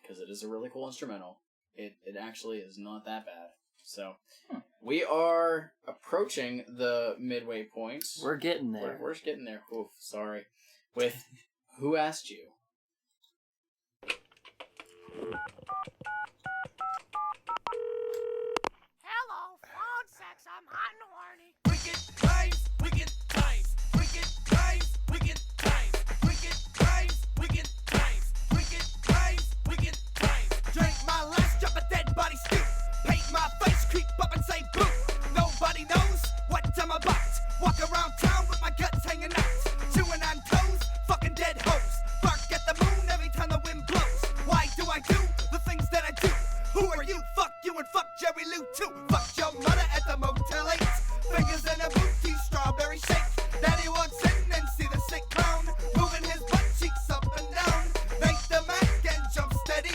because it is a really cool instrumental. It actually is not that bad. So, we are approaching the midway point. We're getting there. We're getting there. Oof, sorry. With Who Asked You? Hello, phone sex. I'm hot and horny. Wicked times, wicked times, wicked times, wicked times, wicked times, wicked times, wicked times, wicked times. Drink my last drop of dead body stew. Paint my face, creep up and say boo. Nobody knows what I'm about. Walk around town with my guts hanging out. Chewing on toes, fucking dead hoes. Bark at the moon every time the wind blows. Why do I do the things that I do? Who are you? Fuck you and fuck Jerry Lou too. Fuck your mother at the Motel 8. Fingers in a booty, strawberry shake. Daddy walks in and see the sick clown, moving his butt cheeks up and down. Thank the Mac and jump steady.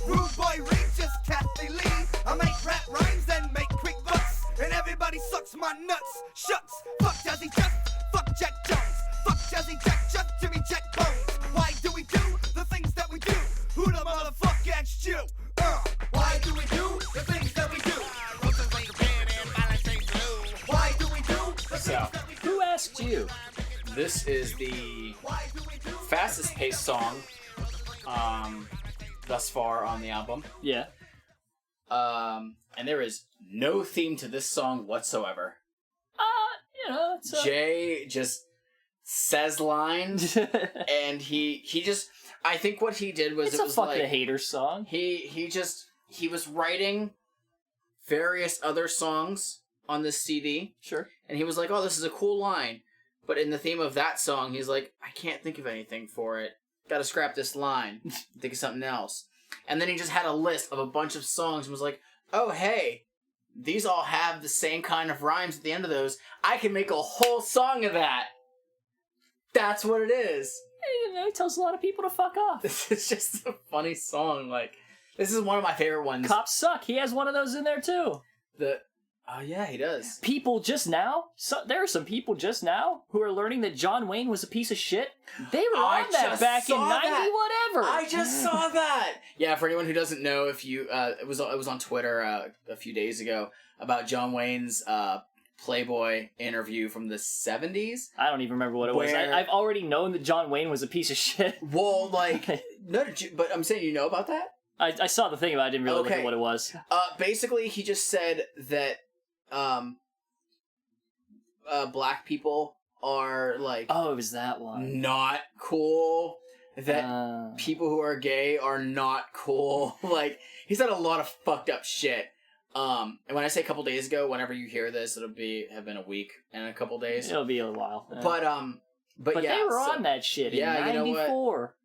Rude boy Regis, Kathy Lee. I make rap rhymes and make quick bucks, and everybody sucks my nuts. Shucks. Fuck Jazzy Jeff. Fuck Jack Jones. Fuck Jazzy Jack Jeff. Jimmy Jack Bones. Why do we do the things that we do? Who the motherfucker asked you? Why do we do the things that we do? Why do we do the things that we do? Who asked you? This is the fastest paced song thus far on the album. Yeah. And there is no theme to this song whatsoever. It's Jay just says lines, and he just, I think what he did was, it's it a was fuck like the hater song. he was writing various other songs on this CD. Sure. And he was like, oh, this is a cool line. But in the theme of that song, he's like, I can't think of anything for it. Gotta scrap this line. Think of something else. And then he just had a list of a bunch of songs and was like, oh, hey, these all have the same kind of rhymes at the end of those. I can make a whole song of that. That's what it is. He tells a lot of people to fuck off. This is just a funny song. This is one of my favorite ones. Cops Suck. He has one of those in there, too. Oh, yeah, he does. People just now, there are some people just now who are learning that John Wayne was a piece of shit. They were on that back in 90 whatever. I just saw that. Yeah, for anyone who doesn't know, if you, it was on Twitter a few days ago about John Wayne's Playboy interview from the 70s. I don't even remember what it was. I've already known that John Wayne was a piece of shit. Well, no, but I'm saying you know about that? I saw the thing, but I didn't really look at what it was. Basically, he just said that black people are oh, it was that one. Not cool. That people who are gay are not cool. He said a lot of fucked up shit. And when I say a couple days ago, whenever you hear this, it'll have been a week and a couple days. It'll be a while. Yeah. But yeah, they were on that shit in 94.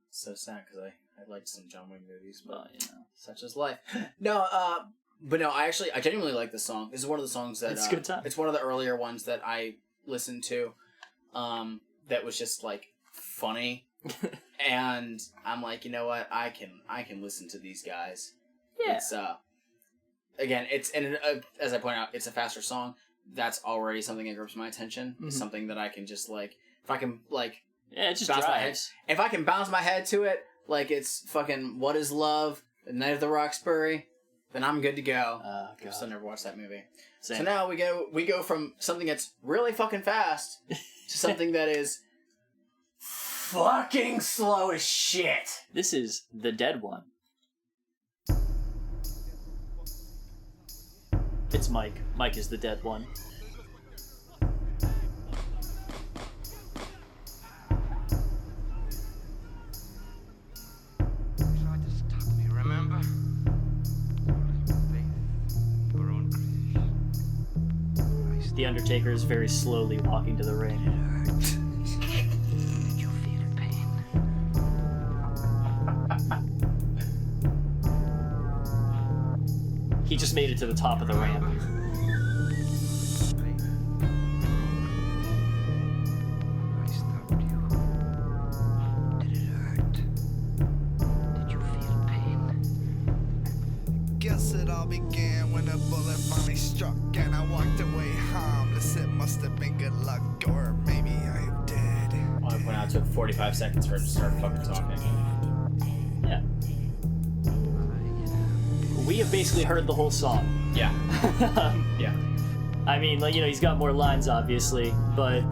So sad because I liked some John Wayne movies, but Well, you know. such is life. No, but no, I genuinely like this song. This is one of the songs that It's a good time. It's one of the earlier ones that I listened to. That was just like funny, and I'm like, you know what, I can listen to these guys. Yeah. It's again, it's as I point out, it's a faster song. That's already something that grips my attention. Mm-hmm. It's something that I can just like, if I can like, Yeah, it just bounce my head. drives. If I can bounce my head to it, like it's fucking What Is Love, The Night of the Roxbury, then I'm good to go. Oh, I've still never watched that movie. Same. So now we go from something that's really fucking fast to something that is fucking slow as shit. This is The Dead One. It's Mike. Mike is the dead one. Tried to stop me, remember? Faith, your own creation. The Undertaker is very slowly walking to the ring. Did you feel pain? He just made it to the top of the ramp. Faith, I stopped you. Did it hurt? Did you feel pain? Guess it all began when a bullet finally struck and I walked away harmless. It must have been good luck, or maybe I'm dead. I want to point out it took 45 seconds for him to start fucking talking. Yeah. We have basically heard the whole song. Yeah. Yeah. I mean, like, you know, he's got more lines, obviously, but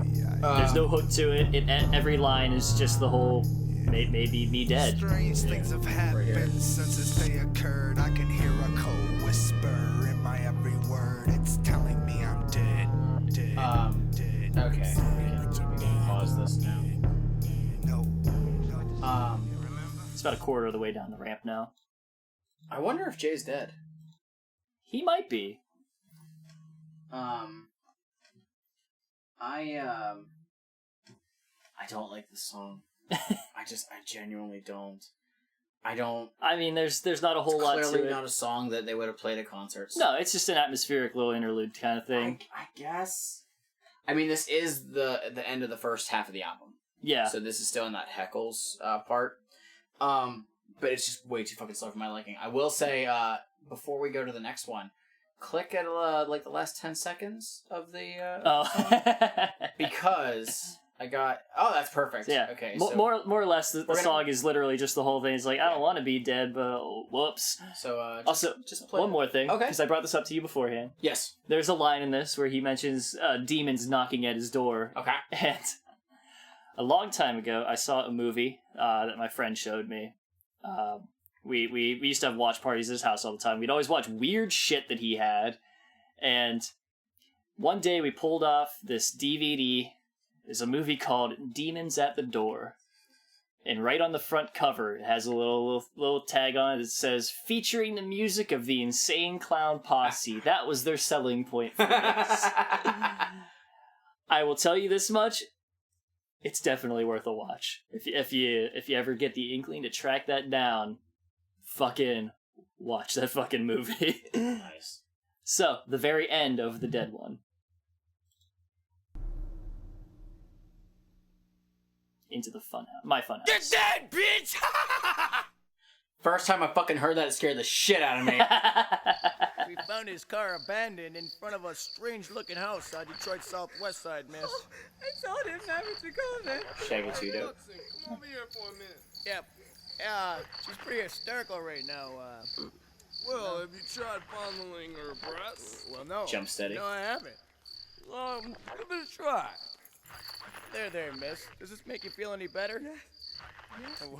there's no hook to it. Every line is just the whole, maybe me dead. Strange things have happened since this day occurred. I can hear a cold whisper in my every word. It's telling me I'm dead. Dead. Okay. We can pause this now. No. It's about a quarter of the way down the ramp now. I wonder if Jay's dead. He might be. I don't like this song. I genuinely don't. I don't. I mean, there's not a whole lot to it. Clearly not a song that they would have played at concerts. No, it's just an atmospheric little interlude kind of thing. I guess. I mean, this is the end of the first half of the album. Yeah. So this is still in that Heckles part. But it's just way too fucking slow for my liking. I will say, before we go to the next one, click at like the last 10 seconds of the song, because I got... Oh, that's perfect. Yeah. Okay. More or less, the song is literally just the whole thing. It's like, I don't want to be dead, but whoops. So just play one more thing. Okay. Because I brought this up to you beforehand. Yes. There's a line in this where he mentions demons knocking at his door. Okay. And a long time ago, I saw a movie that my friend showed me. We used to have watch parties at his house all the time. We'd always watch weird shit that he had. And one day we pulled off this DVD. There's a movie called Demons at the Door. And right on the front cover, it has a little tag on it that says, featuring the music of the Insane Clown Posse. That was their selling point for this. I will tell you this much. It's definitely worth a watch. If you ever get the inkling to track that down, fucking watch that fucking movie. Nice. So, the very end of The Dead One. Into the my fun house. You're dead, bitch! First time I fucking heard that, it scared the shit out of me. We found his car abandoned in front of a strange-looking house on Detroit's southwest side, miss. I told him never to go there. Shaggy 2 dope. Come over here for a minute. Yeah, she's pretty hysterical right now. Well, have you tried fondling her breasts? Well, no. Jump steady. No, I haven't. Give it a try. There, miss. Does this make you feel any better?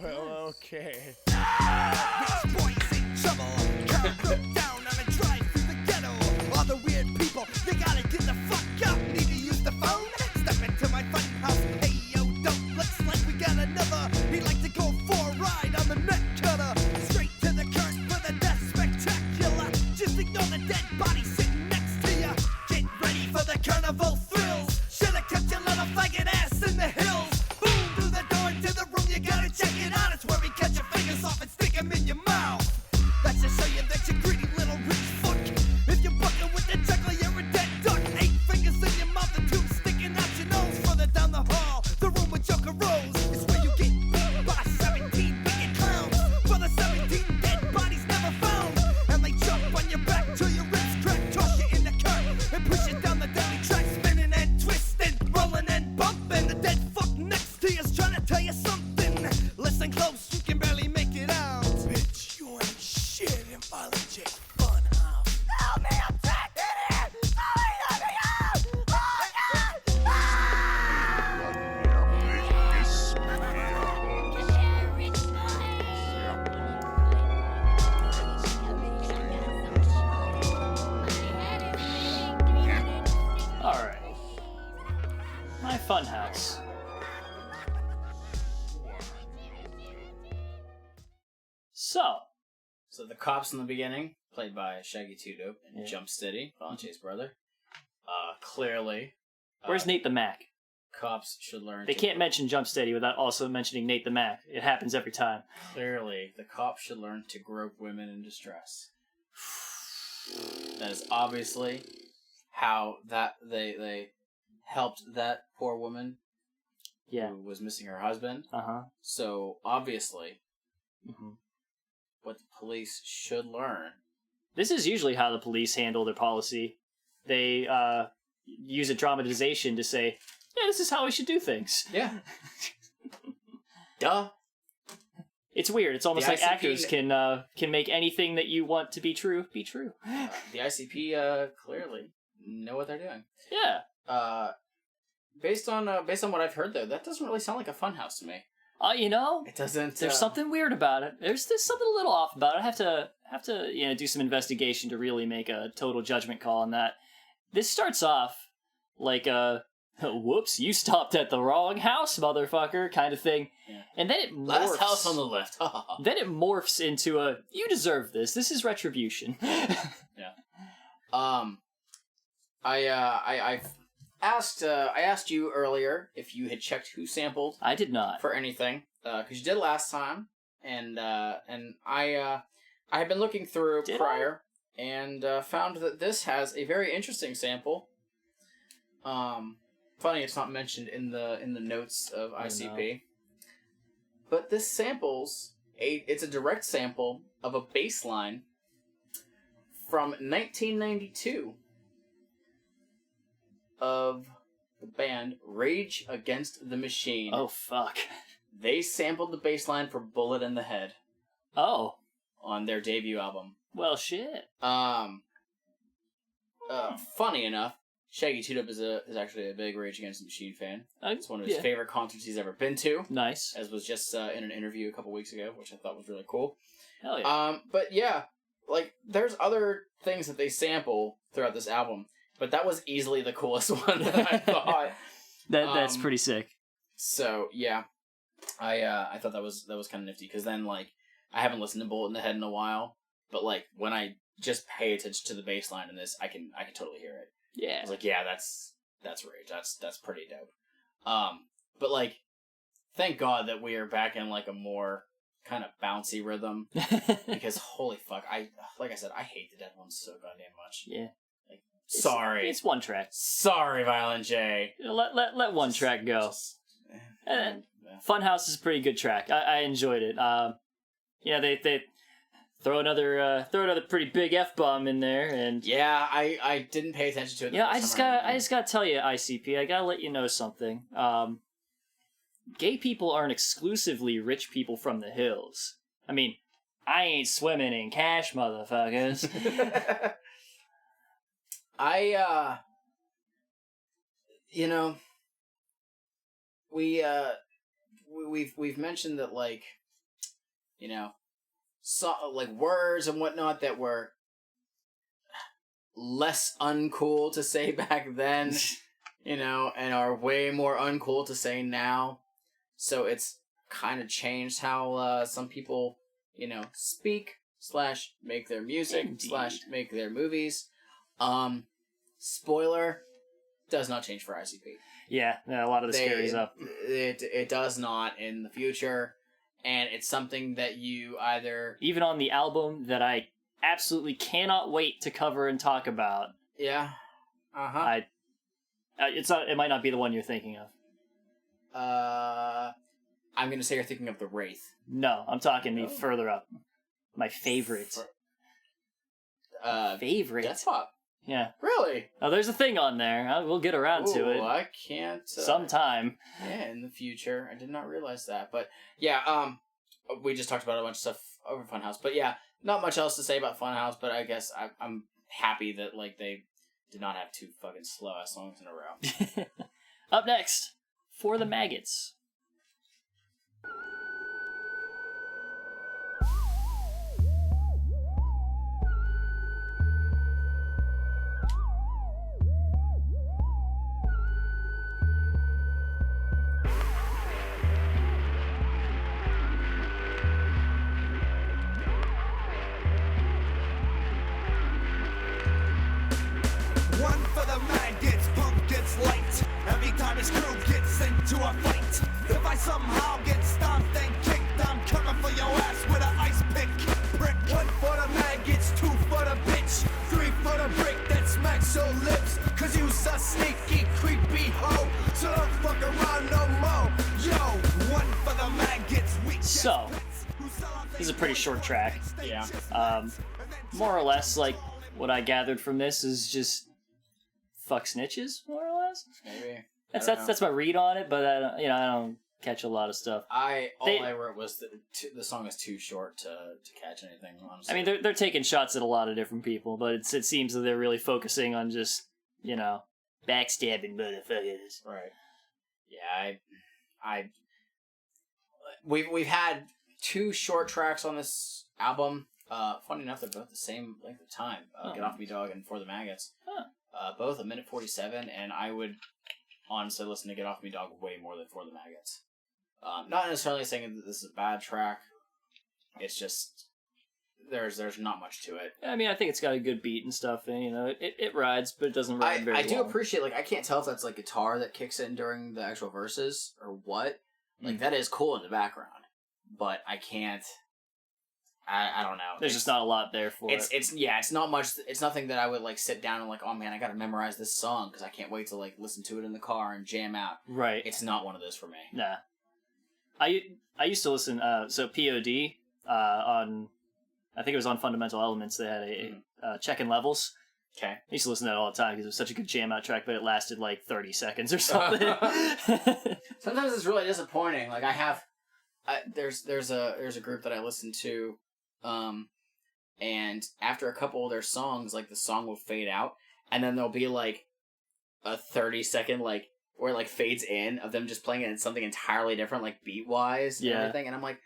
Well, okay. Rich boys in trouble. Car broke down on a drive through the ghetto. All the weird people, they gotta get the fuck up. Need to use the phone? Step into my fun house. Hey, yo, dope. Looks like we got another. He'd like to go for a ride on the neck cutter. Straight to the current for the death spectacular. Just ignore the dead body sitting next to ya. Get ready for the carnival thrills. Should've kept your little faggot ass in the hills. Boom, through the door into the room. You gotta check it out. It's where we catch your fingers off rose is where you get beat by 17 wicked clowns. For the 17 dead bodies never found. And they jump on your back till your ribs crack, toss you in the cut, and push you down the deadly track, spinning and twisting, rolling and bumping. The dead fuck next to you's trying to tell you something. Listen close, you can barely make it out. Bitch, you ain't shit in Violent J's Funhouse. Help me, I'm trapped in here! Somebody let me out! Alright. My funhouse. So the cops in the beginning, played by Shaggy Two Dope and Jump Steady, Valente's brother. Clearly. Where's Nate the Mac? Cops should learn. They can't mention Jump Steady without also mentioning Nate the Mac. It happens every time. Clearly, the cops should learn to grope women in distress. That is obviously how they helped that poor woman who was missing her husband. So obviously, what the police should learn. This is usually how the police handle their policy. They use a dramatization to say, yeah, this is how we should do things. Yeah. Duh. It's weird. It's almost The like ICP actors can make anything that you want to be true, be true. The ICP clearly know what they're doing. Yeah. Based on what I've heard though, that doesn't really sound like a funhouse to me. You know, it doesn't. There's something weird about it. There's something a little off about it. I have to do some investigation to really make a total judgment call on that. This starts off like whoops, you stopped at the wrong house, motherfucker, kind of thing. Yeah. And then it morphs. Last house on the left. Then it morphs into a, you deserve this. This is retribution. Yeah. I asked you earlier if you had checked who sampled. I did not. For anything, because you did last time, and I had been looking through prior and found that this has a very interesting sample. Funny, it's not mentioned in the notes of ICP, but this samples it's a direct sample of a bass line from 1992. Of the band Rage Against the Machine. Oh, fuck. They sampled the bass line for Bullet in the Head. Oh. On their debut album. Well, shit. Funny enough, Shaggy Two Dope is actually a big Rage Against the Machine fan. It's one of his favorite concerts he's ever been to. Nice. As was just in an interview a couple weeks ago, which I thought was really cool. Hell yeah. But yeah, like, there's other things that they sample throughout this album. But that was easily the coolest one that I thought. That's pretty sick. So yeah, I thought that was kind of nifty because then like I haven't listened to Bullet in the Head in a while, but like when I just pay attention to the bass line in this, I can totally hear it. Yeah, I was like, yeah, that's Rage. That's pretty dope. But like, thank God that we are back in like a more kind of bouncy rhythm because holy fuck, like I said, I hate the Dead Ones so goddamn much. Yeah. Sorry. It's one track. Sorry, Violent J. Let one track go. Funhouse is a pretty good track. I enjoyed it. They throw another pretty big F-bomb in there, and yeah, I didn't pay attention to it. Yeah, I just gotta tell you, ICP, I gotta let you know something. Gay people aren't exclusively rich people from the hills. I mean, I ain't swimming in cash, motherfuckers. We've mentioned that, like, so, like, words and whatnot that were less uncool to say back then, and are way more uncool to say now. So it's kind of changed how some people, speak / make their music / make their movies. Spoiler, does not change for ICP. Yeah, a lot of this carries up. It does not in the future, and it's something that you either... Even on the album that I absolutely cannot wait to cover and talk about. Yeah. Uh-huh. It might not be the one you're thinking of. I'm gonna say you're thinking of the Wraith. No, I'm talking further up. My favorite. Favorite? Death Pop. Yeah. Really? Oh, there's a thing on there. We'll get around to it. I can't. Sometime. Yeah, in the future. I did not realize that. But, yeah, we just talked about a bunch of stuff over Funhouse. But, yeah, not much else to say about Funhouse, but I guess I'm happy that, like, they did not have 2 fucking slow-ass songs in a row. Up next, For the Maggots. One for the man gets punk gets light. Every time his crew gets into a fight. If I somehow get stomped and kicked, I'm coming for your ass with an ice pick. Brick. 1 for the man gets 2 for the bitch. 3 for the brick that smacks your lips. Cause you's a sneaky, creepy hoe. So don't fuck around no more. Yo, 1 for the man gets weak. So, this is a pretty short track. Yeah. More or less, like, what I gathered from this is just fuck snitches, more or less. Maybe. That's my read on it, but I don't catch a lot of stuff. I wrote was that the song is too short to catch anything. Honestly. I mean, they're taking shots at a lot of different people, but it seems that they're really focusing on just backstabbing motherfuckers. Right. Yeah. We've had 2 short tracks on this album. Funny enough, they're both the same length of time. Get Off Me Dog and For the Maggots. Both 1:47, and I would honestly listen to Get Off Me Dog way more than For the Maggots. Not necessarily saying that this is a bad track. It's just there's not much to it. I mean, I think it's got a good beat and stuff, and it rides, but it doesn't ride very I do long. appreciate, like, I can't tell if that's like guitar that kicks in during the actual verses or what. Like, that is cool in the background, but I can't. I don't know. There's just not a lot there for it. It's not much. It's nothing that I would like sit down and like, oh man, I got to memorize this song because I can't wait to like listen to it in the car and jam out. Right. It's not one of those for me. Nah. I used to listen. So POD on, I think it was on Fundamental Elements. They had a checking levels. Okay. I used to listen to that all the time because it was such a good jam out track, but it lasted like 30 seconds or something. Sometimes it's really disappointing. Like there's a group that I listen to. And after a couple of their songs, like the song will fade out, and then there'll be like a 30-second like where it like fades in of them just playing it in something entirely different, like beat wise and everything. And I'm like,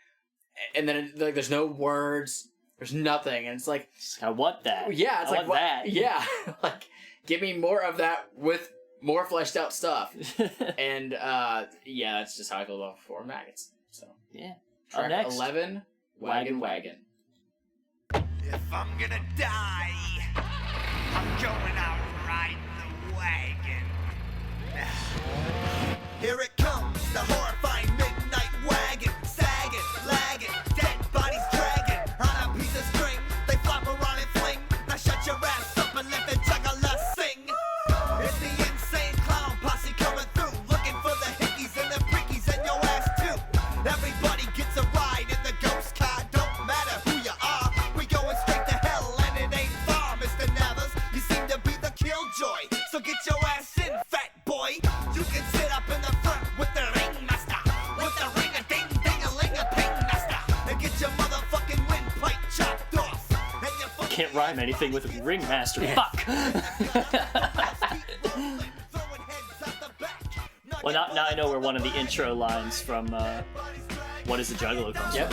and then like there's no words, there's nothing, and it's like I want that. Yeah, it's I like want that. Yeah, like give me more of that with more fleshed out stuff. And yeah, that's just how I feel about For Maggots. So yeah, track next. 11, Wagon. If I'm gonna die, I'm going out riding the wagon. Here it comes, the horrifying midnight wagon, sagging, lagging, dead bodies dragging on a piece of string. They flop around and fling. Now shut your ass up and let the Juggalo sing. It's the insane clown posse coming through, looking for the hickeys and the prickies and your ass too. Everybody gets a ride in the ghost car. Don't matter who you are, we going straight to hell and it ain't far, Mr. Nevers. You seem to be the killjoy, so get your ass in, fat boy. You can sit up in the front with the ringmaster, with the ring-a-ding-ding-a-ling-a-ping-master, and get your motherfucking windpipe chopped off. And your fucking Can't rhyme anything with Ringmaster. Fuck. Well, now I know where one of the intro lines from What is the Juggalo comes from.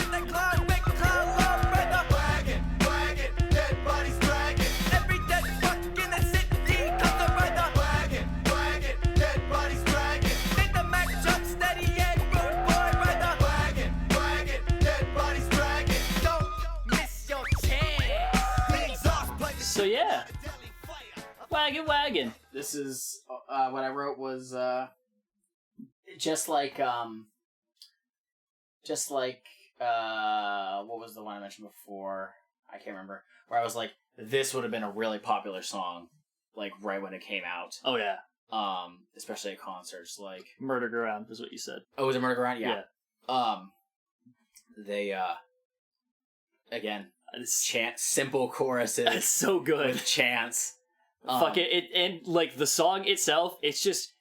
So yeah, wagon. This is what I wrote was just like what was the one I mentioned before? I can't remember. Where I was like, this would have been a really popular song, like right when it came out. Oh yeah. especially at concerts. Like Murder Go Round is what you said. Oh, was it Murder Go Round? Yeah. They again chant simple choruses. It's so good with chants. Fuck it, and like the song itself, it's just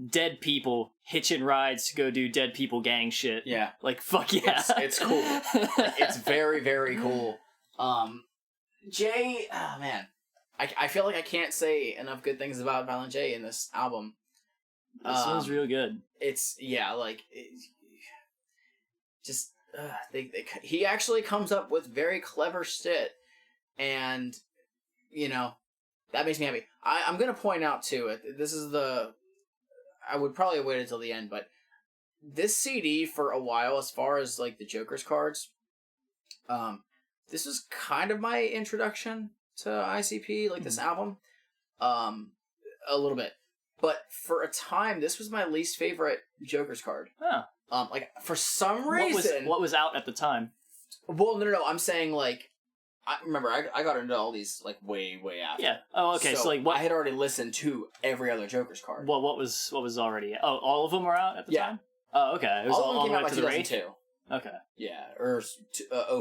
dead people hitching rides to go do dead people gang shit. Yeah, like fuck yeah, it's cool. Like, it's very very cool. Jay, oh man, I feel like I can't say enough good things about Violent J in this album. This one's real good. It's he actually comes up with very clever shit, and that makes me happy. I'm gonna point out too. This is I would probably have waited until the end, but this CD for a while, as far as like the Joker's cards, this was kind of my introduction to ICP, like this album, a little bit. But for a time, this was my least favorite Joker's card. Huh. Like for some reason, what was out at the time? Well, no. I'm saying like, I got into all these like way after. Yeah. Oh, okay. So like, what I had already listened to every other Joker's card. What was already? Oh, all of them were out at the time. Oh, okay. It was all of them came out by to the 2002. Okay. Yeah, or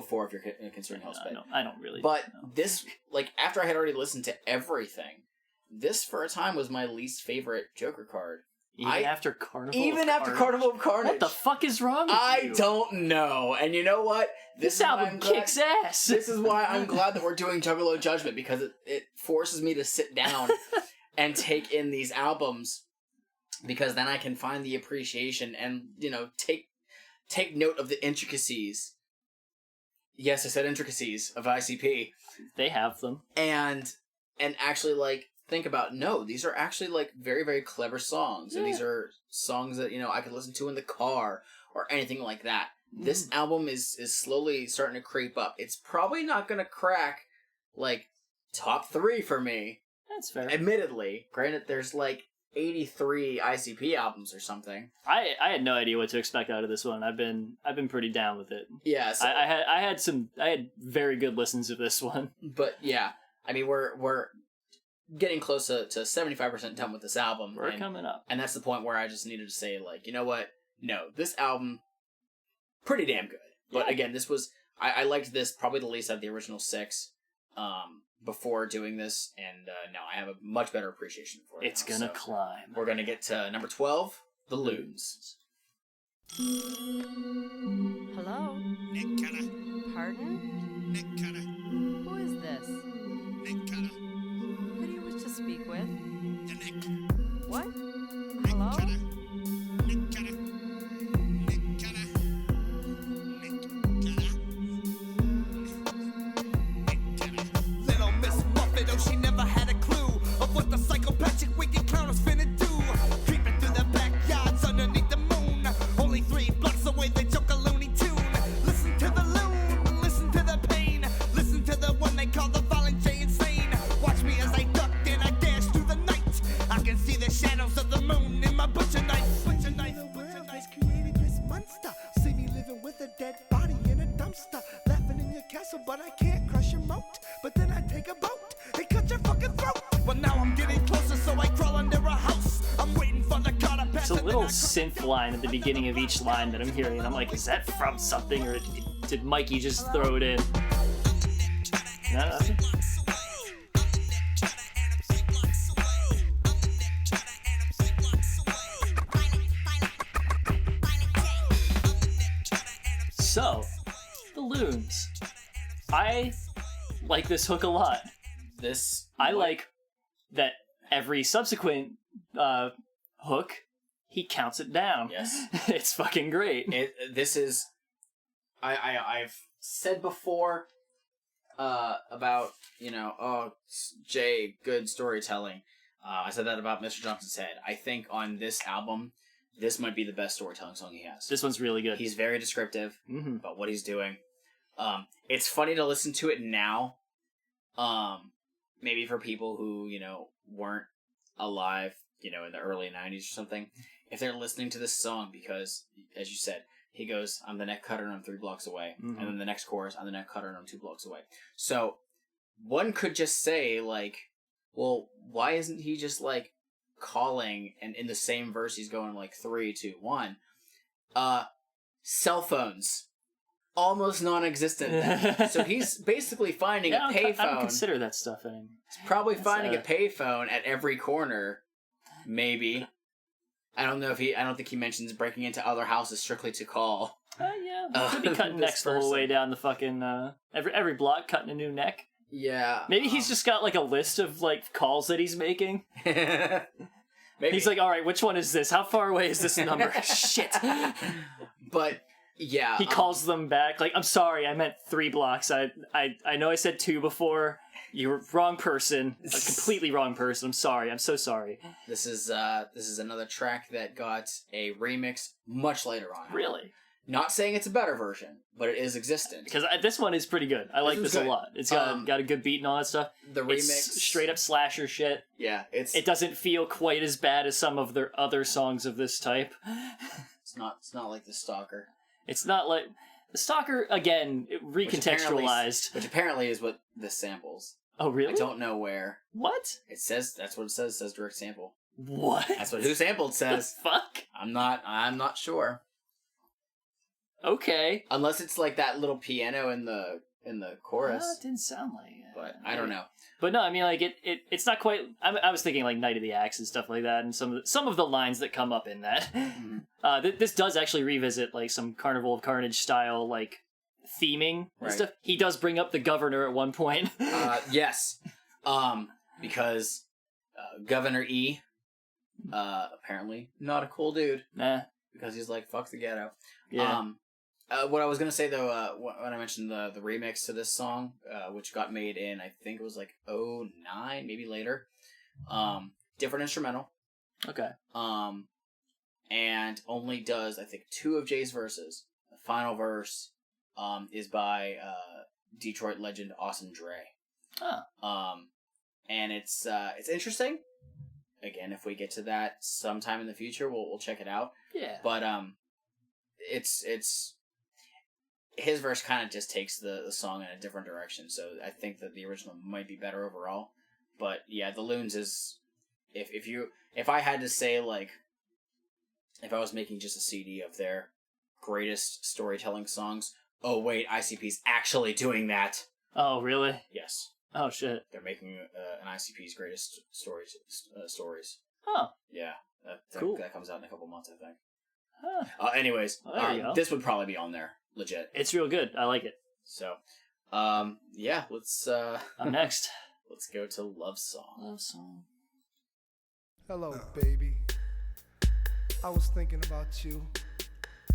04 if you're considering Hellspade. I don't really. But this, like, after I had already listened to everything, this for a time was my least favorite Joker card. Even after Carnival of Carnage. What the fuck is wrong with you? I don't know. And you know what? This album kicks ass. This is why I'm glad that we're doing Juggalo Judgment, because it forces me to sit down and take in these albums, because then I can find the appreciation and, take note of the intricacies. Yes, I said intricacies of ICP. They have them. And actually, like, think about, no, these are actually, like, very, very clever songs. Yeah. And these are songs that, I could listen to in the car or anything like that. This album is slowly starting to creep up. It's probably not going to crack, like, top 3 for me. That's fair. Admittedly. Granted, there's, like, 83 ICP albums or something. I had no idea what to expect out of this one. I've been pretty down with it. Yeah, so I had very good listens of this one. But yeah, I mean we're getting close to 75% done with this album. We're coming up. And that's the point where I just needed to say, like, you know what? No, this album pretty damn good. But again, this was I liked this probably the least out of the original 6. Before doing this, and now I have a much better appreciation for it. It's gonna climb. We're gonna get to number 12, The Loons. Hello? Nick Cutter. Pardon? Nick Cutter. Who is this? Nick Cutter. Who do you wish to speak with? The Nick. What? Nick Hello? Cutter. Nick Cutter. Nick Cutter. Nick Cutter. Little Miss Muffet, oh, she never had a clue of what the psychopathic wicked clown was finna do. Creeping through the backyards underneath the moon. Only 3 blocks away, they joke a Looney Tune. Listen to the loon, listen to the pain. Listen to the one they call the Violent J Insane. Watch me as I duck and I dash through the night. I can see the shadows of the moon in my butcher knife. Butcher knife. The world has created this monster. See me living with a dead body in a dumpster. Laughing in your castle, but I can't crush your moat. But then I take a boat and cut your fucking throat. Well, now I'm getting closer, so I crawl under a house. I'm waiting for the car to pass. It's a little synth line at the beginning of each line that I'm hearing, and I'm like, is that from something, or did Mikey just throw it in? No. So, The Loons. I like this hook a lot. I like that every subsequent hook, he counts it down. Yes. It's fucking great. This is... I've said before about, Jay, good storytelling. I said that about Mr. Johnson's Head. I think on this album, this might be the best storytelling song he has. This one's really good. He's very descriptive about what he's doing. It's funny to listen to it now. Maybe for people who, weren't alive, in the early 90s or something. If they're listening to this song, because, as you said, he goes, I'm the neck cutter and I'm 3 blocks away. And then the next chorus, I'm the neck cutter and I'm 2 blocks away. So, one could just say, like, well, why isn't he just, like, calling, and in the same verse he's going like 3, 2, 1. Cell phones. Almost non-existent. So he's basically finding a payphone. I don't consider that stuff anymore. He's probably finding a payphone at every corner. Maybe. I don't think he mentions breaking into other houses strictly to call. Yeah. Could be cutting necks the whole way down the fucking every block, cutting a new neck. Yeah. Maybe he's just got like a list of like calls that he's making. Maybe. He's like, all right, which one is this? How far away is this number? Shit. But yeah, he calls them back. Like, I'm sorry, I meant 3 blocks. I know I said 2 before. You were wrong person. A completely wrong person. I'm sorry. I'm so sorry. This is another track that got a remix much later on. Really? Not saying it's a better version, but it is existent. Because this one is pretty good. I like this a lot. It's got a good beat and all that stuff. The remix, it's straight up slasher shit. Yeah, it doesn't feel quite as bad as some of their other songs of this type. It's not like The Stalker. It's not like The Stalker again, recontextualized. Which apparently is what this samples. Oh really? I don't know where. What? It says that's what it says. It says direct sample. What? That's what Who Sampled says. The fuck? I'm not sure. Okay. Unless it's like that little piano in the chorus. It didn't sound like it. But I don't know. But no, I mean like it's not quite. I was thinking like Night of the Axe and stuff like that, and some of the lines that come up in that. Mm-hmm. This does actually revisit like some Carnival of Carnage style like theming and stuff. He does bring up the governor at one point. Yes. Because Governor E, apparently not a cool dude. Nah. Because he's like, fuck the ghetto. Yeah. What I was going to say, though, when I mentioned the remix to this song, which got made in, I think it was like 2009, maybe later. Different instrumental. Okay. And only does, I think, 2 of Jay's verses. The final verse is by Detroit legend Austin Dre. Oh. And it's interesting. Again, if we get to that sometime in the future, we'll check it out. Yeah. But it's his verse kind of just takes the song in a different direction. So I think that the original might be better overall. But yeah, the Loons is if I had to say like if I was making just a CD of their greatest storytelling songs. Oh wait, ICP's actually doing that. Oh really? Yes. Oh shit. They're making an ICP's greatest stories. Oh. Yeah. Cool. That comes out in a couple months, I think. Huh. Anyways, Well, there you go. this would probably be on there. Legit. It's real good. I like it. So, yeah, let's... I'm next. Let's go to Love Song. Love Song. Hello, baby. I was thinking about you,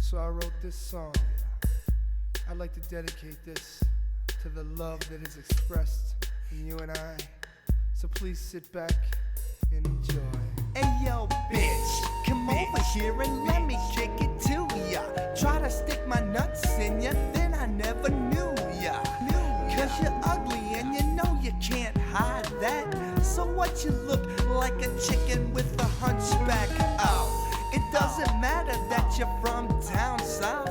so I wrote this song. I'd like to dedicate this to the love that is expressed in you and I. So please sit back and enjoy. Hey yo, bitch, come over here and let me kick it to ya. Try to stick my nuts in ya, then I never knew ya. Cause you're ugly and you know you can't hide that. So what you look like a chicken with a hunchback? Oh, it doesn't matter that you're from down south.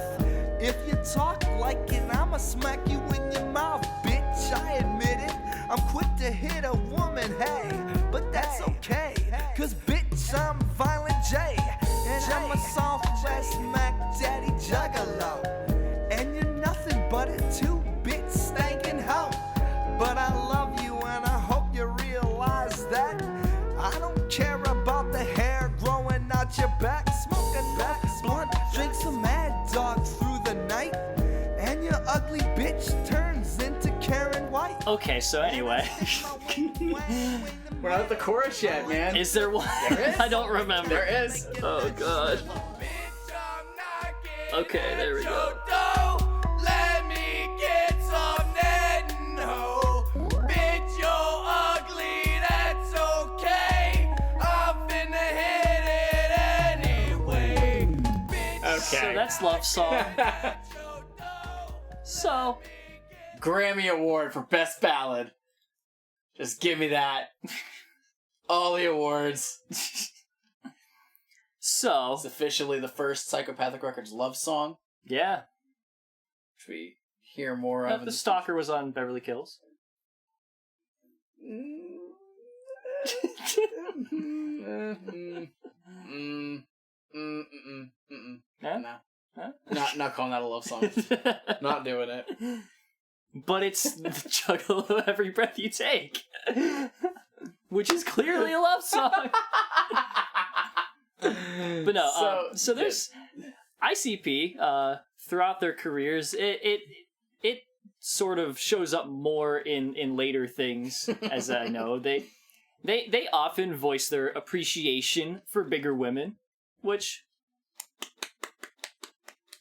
If you talk like it, I'ma smack you in your mouth, bitch. I admit it, I'm quick to hit a woman, hey, but that's okay, cause bitch, I'm Violent J, and I'm a soft-ass Mac Daddy Juggalo, and you're nothing but a 2-bit stankin' hoe, but I love you and I hope you realize that I don't care about the hair growing out your back, smoking back blunt, drink some Mad Dog through the night, and your ugly bitch turns into Karen White. Okay, so anyway. We're not at the chorus yet, man. Is there one? There is. I don't remember. There is. Oh god. Okay, there we go. Let me get some netting, ho. Bitch, you're ugly, that's okay. I'm finna hit it anyway. Okay. So that's Love Song. So, Grammy Award for Best Ballad. Just give me that. All the awards. So, It's officially the first Psychopathic Records love song, yeah. which we hear more of. The Stalker was on Beverly Kills. No. Not calling that a love song. Not doing it. But it's the Juggalo Every Breath You Take, which is clearly a love song. But no, so there's ICP throughout their careers. It sort of shows up more in later things, as I know. They often voice their appreciation for bigger women, which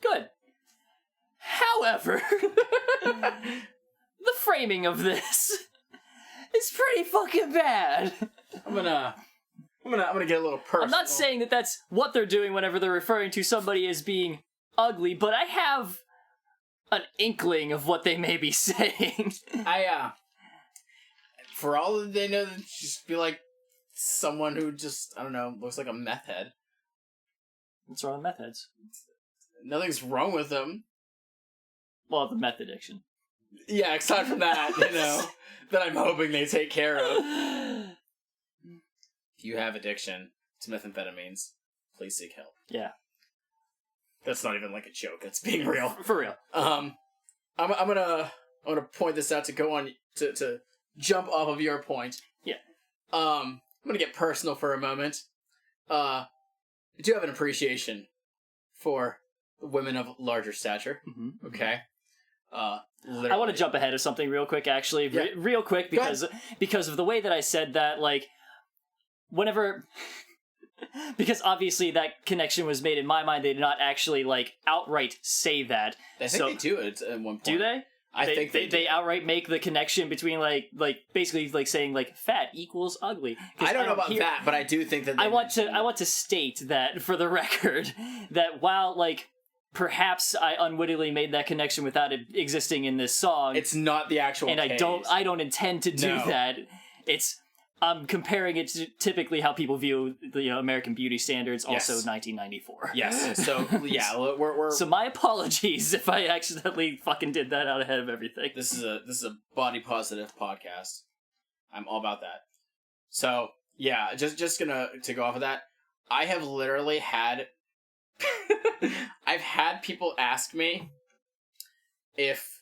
good. However, the framing of this is pretty fucking bad. I'm gonna get a little personal. I'm not saying that that's what they're doing whenever they're referring to somebody as being ugly, but I have an inkling of what they may be saying. For all that they know, they'd just be like someone who just, I don't know, looks like a meth head. What's wrong with meth heads? Nothing's wrong with them. Well, the meth addiction. Yeah, aside from that, that I'm hoping they take care of. If you have addiction to methamphetamines, please seek help. Yeah. That's not even like a joke. That's being real. For real. I'm gonna point this out to go on to jump off of your point. Yeah. I'm gonna get personal for a moment. I do have an appreciation for women of larger stature. Mm-hmm. Okay. I want to jump ahead of something real quick, actually. Yeah. Real quick, because of the way that I said that, like, whenever... because obviously that connection was made in my mind, they did not actually, like, outright say that. I think they do it at one point. Do they? I think they outright make the connection between, like basically, like, saying, like, fat equals ugly. I don't know about that, but I do think that I want to state that, for the record, that while, like, perhaps I unwittingly made that connection without it existing in this song. It's not the actual and case. I don't intend to do that. I'm comparing it to typically how people view the American Beauty standards, also 1994. Yes. So yeah, we're So my apologies if I accidentally fucking did that out ahead of everything. This is a body positive podcast. I'm all about that. So yeah, just to go off of that, I have literally had I've had people ask me if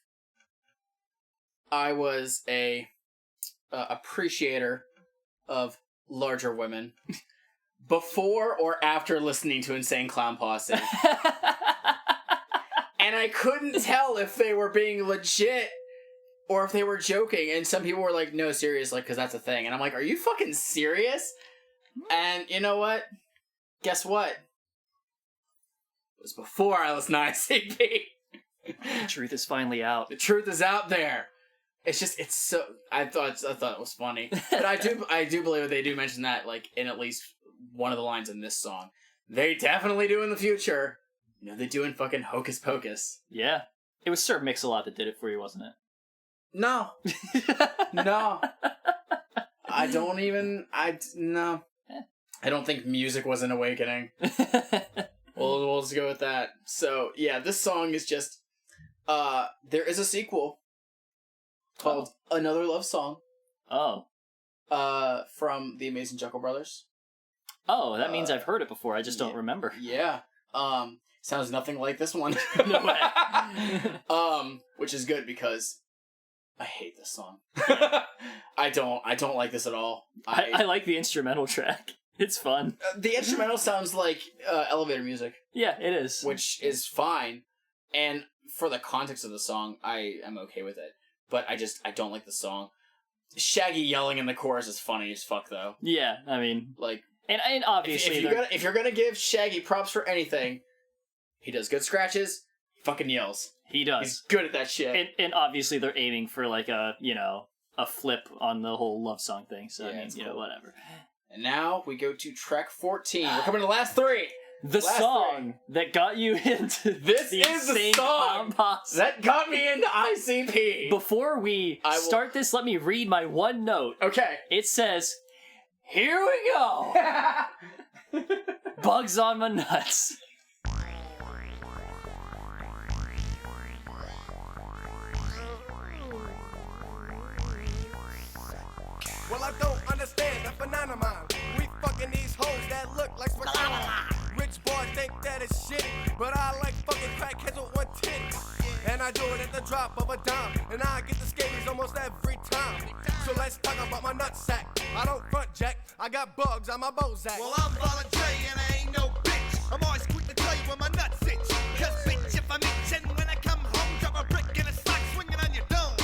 I was a appreciator of larger women before or after listening to Insane Clown Posse. And I couldn't tell if they were being legit or if they were joking. And some people were like, no, seriously, because that's a thing. And I'm like, are you fucking serious? And you know what? Guess what? It was before I listened to ICP. The truth is finally out. The truth is out there. It's so. I thought it was funny, but I do believe that they do mention that, like, in at least one of the lines in this song. They definitely do in the future. They do in fucking Hocus Pocus. Yeah, it was Sir Mix-a-Lot that did it for you, wasn't it? No, no. I don't even. No. I don't think music was an awakening. We'll just go with that. So yeah, this song is just. There is a sequel. Called Another Love Song. Oh. From the Amazing Juggalo Brothers. Oh, that means I've heard it before. I just don't remember. Yeah. Sounds nothing like this one. No way. Which is good because I hate this song. I don't like this at all. I like the instrumental track. It's fun. The instrumental sounds like elevator music. Yeah, it is. Which is fine. And for the context of the song, I am okay with it. But I don't like the song. Shaggy yelling in the chorus is funny as fuck, though. Yeah, I mean, like, and obviously, if you're gonna give Shaggy props for anything, he does good scratches. He fucking yells. He does. He's good at that shit. And obviously, they're aiming for like a flip on the whole love song thing. So yeah, I mean, cool. Whatever. And now we go to track 14. We're coming to the last three. The song that got you into this is the song that got me into ICP. Before we start this, let me read my one note. Okay. It says, "Here we go." Bugs on my nuts. Well, I don't understand the phenomenon. that is shitty, but I like fucking crackheads with one titty. And I do it at the drop of a dime, and I get the scabies almost every time. So let's talk about my nutsack. I don't front jack, I got bugs on my Bozak. Well, I'm Violent J and I ain't no bitch. I'm always quick to tell you when my nuts itch. Cause bitch, if I'm itching when I come home, drop a brick in a sock swinging on your dome.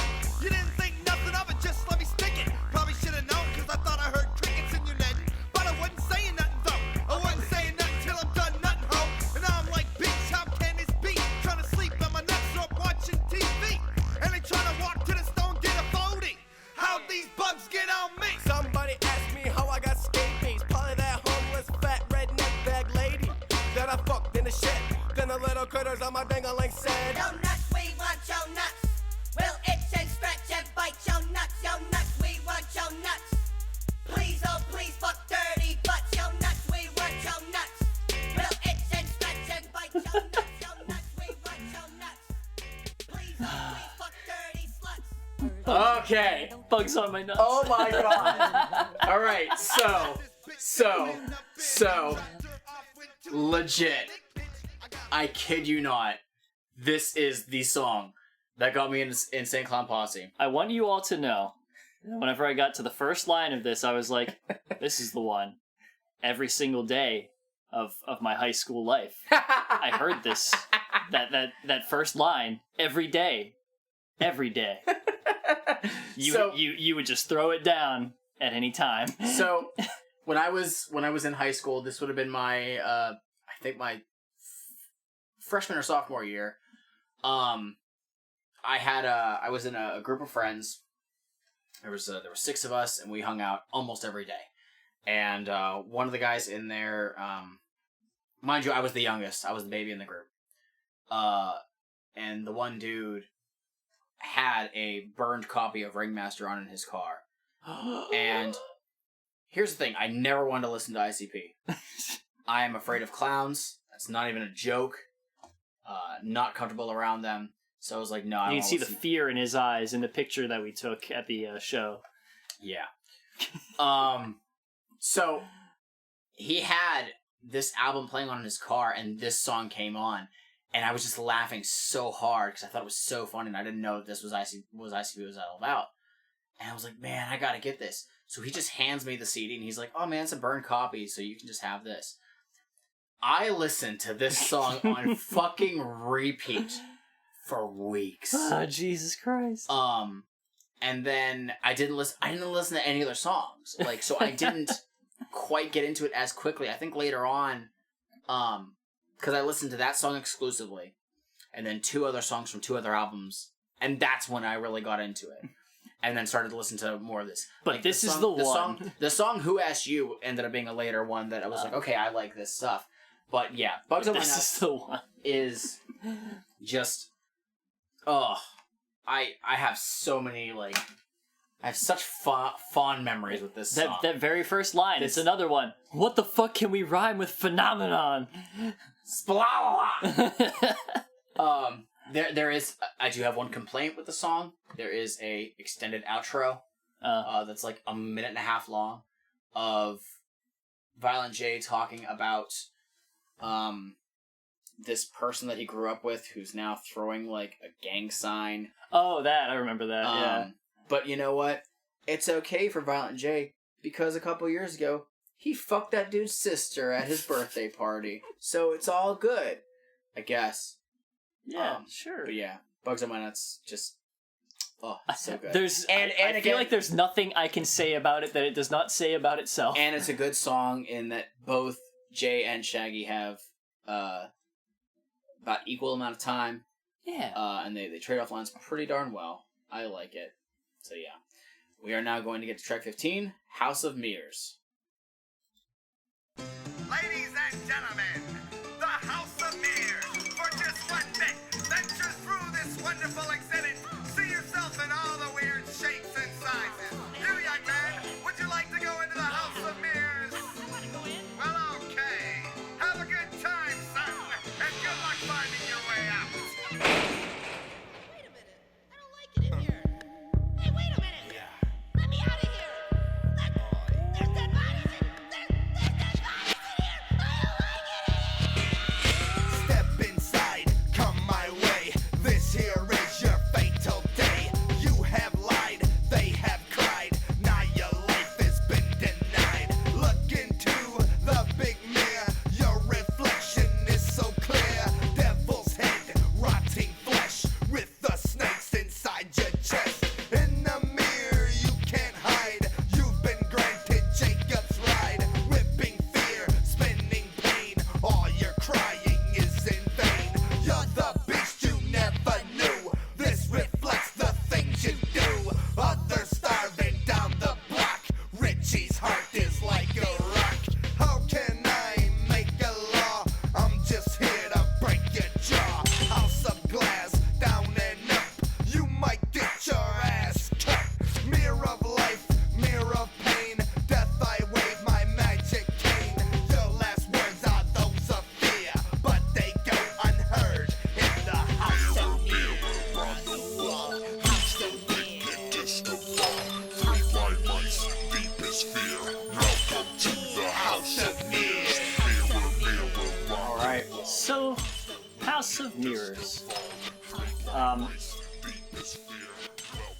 You didn't think nothing of it, just let me stick it. Probably should've known cause I thought I heard crickets in your net. But I wasn't saying nothing though. I wasn't saying nothing till I'm done nothing, ho. And now I'm like, bitch, how can this be? Trying to sleep on my nuts or I'm watching TV. And they trying to walk to the stone, get a 40. How'd these bugs get on me? Somebody asked me how I got scabies. Probably that homeless fat redneck bag lady that I fucked in the shed. Then the little critters on my ding-a-ling said, Yo nuts, we want your nuts. We'll itch and stretch and bite your nuts. Yo nuts, we want your nuts. Please, oh please, fuck dirty butts. Yo nuts, we want your nuts. We'll itch and stretch and bite your nuts. Yo nuts, we want your nuts. Please, oh please, fuck dirty sluts. Okay. Bugs on my nuts. Oh my god. All right. So legit. I kid you not. This is the song that got me in Insane Clown Posse. I want you all to know, whenever I got to the first line of this, I was like, this is the one. Every single day of my high school life, I heard this, that first line every day. Every day. You would just throw it down at any time. So when I was in high school, this would have been my I think my freshman or sophomore year. I was in a group of friends. There were 6 of us, and we hung out almost every day. And one of the guys in there, mind you, I was the youngest. I was the baby in the group. And the one dude had a burned copy of Ringmaster on in his car. And here's the thing. I never wanted to listen to ICP. I am afraid of clowns. That's not even a joke. Not comfortable around them. So I was like, no, I don't You can see the fear in his eyes in the picture that we took at the show. Yeah. So he had this album playing on in his car, and this song came on, and I was just laughing so hard because I thought it was so funny, and I didn't know that this was ICP was all about. And I was like, man, I gotta get this. So he just hands me the CD, and he's like, oh man, it's a burned copy, so you can just have this. I listened to this song on fucking repeat for weeks. Oh, Jesus Christ. And then I didn't listen to any other songs. Like, so I didn't quite get into it as quickly. I think later on, because I listened to that song exclusively, and then 2 other songs from 2 other albums, and that's when I really got into it. And then started to listen to more of this. But like this is the one. The song Who Asked You ended up being a later one that I was like, okay, I like this stuff. But yeah, Bugs on My Nuts is the one. Is just, I have so many, like, I have such fond memories with this song. That very first line, it's another one. What the fuck can we rhyme with phenomenon? There is, I do have one complaint with the song. There is a extended outro that's like 1.5 minutes long of Violent J talking about this person that he grew up with who's now throwing like a gang sign. Oh, that, I remember that, yeah. But you know what? It's okay for Violent J because a couple years ago, he fucked that dude's sister at his birthday party. So it's all good, I guess. Yeah, sure. But yeah, Bugs on My Nuts, just, so good. I feel like there's nothing I can say about it that it does not say about itself. And it's a good song in that both Jay and Shaggy have about equal amount of time. Yeah. And they trade off lines pretty darn well. I like it. So yeah. We are now going to get to track 15, House of Mirrors. Ladies and gentlemen, the House of Mirrors. For just one day, venture through this wonderful exhibit. See yourself in all the weird shapes and sizes. You, young man, would you like to go into the House of Mirrors? I want to go in. Well, okay. Have a good time, son, and good luck finding your way out. Wait a minute. I don't like it in here. Hey, wait a minute. Let me out of here. There's dead bodies in. There's dead bodies in here. I don't like it in here.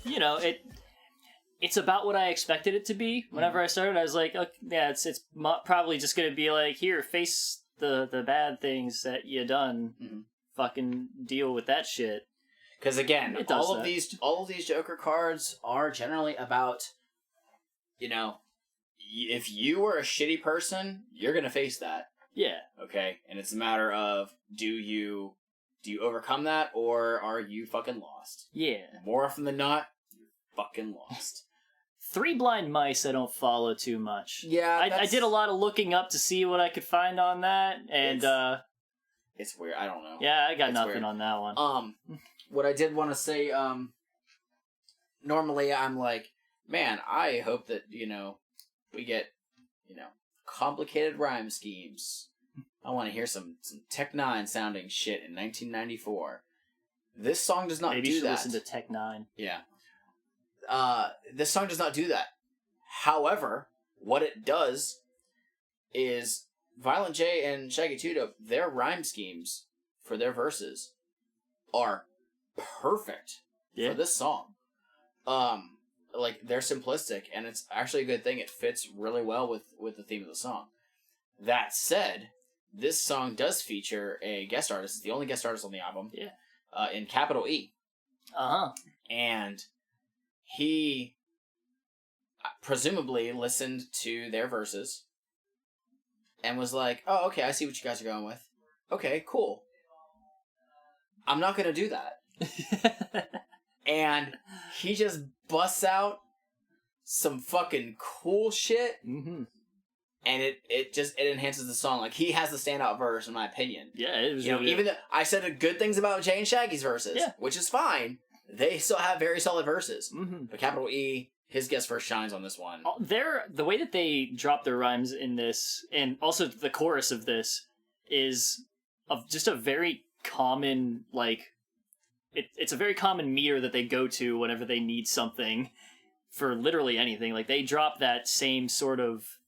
You know, it's about what I expected it to be. Whenever I started, I was like, okay, yeah, it's probably just gonna be like, here, face the bad things that you done. Mm-hmm. Fucking deal with that shit. Because again, all of these Joker cards are generally about, you know, if you were a shitty person, you're gonna face that. Yeah. Okay, and it's a matter of do you overcome that, or are you fucking lost? Yeah. More often than not, you're fucking lost. Three Blind Mice I don't follow too much. Yeah, I did a lot of looking up to see what I could find on that, and it's weird. I don't know. Yeah, I got nothing weird. on that one. What I did want to say, normally I'm like, man, I hope that, you know, we get, you know, complicated rhyme schemes. I want to hear some Tech 9 sounding shit in 1994. This song does not Maybe do you should that. listen to Tech 9. Yeah. This song does not do that. However, what it does is Violent J and Shaggy 2 Dope, their rhyme schemes for their verses are perfect for this song. Like, they're simplistic, and it's actually a good thing. It fits really well with the theme of the song. That said, this song does feature a guest artist. It's the only guest artist on the album. Yeah. In capital E. Uh-huh. And he presumably listened to their verses and was like, oh, okay, I see what you guys are going with. Okay, cool. I'm not going to do that. And he just busts out some fucking cool shit. Mm-hmm. And it enhances the song. Like, he has the standout verse, in my opinion. Yeah, it was you know, really even though I said good things about Jay and Shaggy's verses, yeah, which is fine. They still have very solid verses. Mm-hmm. But capital E, his guest verse shines on this one. The way that they drop their rhymes in this, and also the chorus of this, is of just a very common, like, it's a very common meter that they go to whenever they need something for literally anything. Like, they drop that same sort of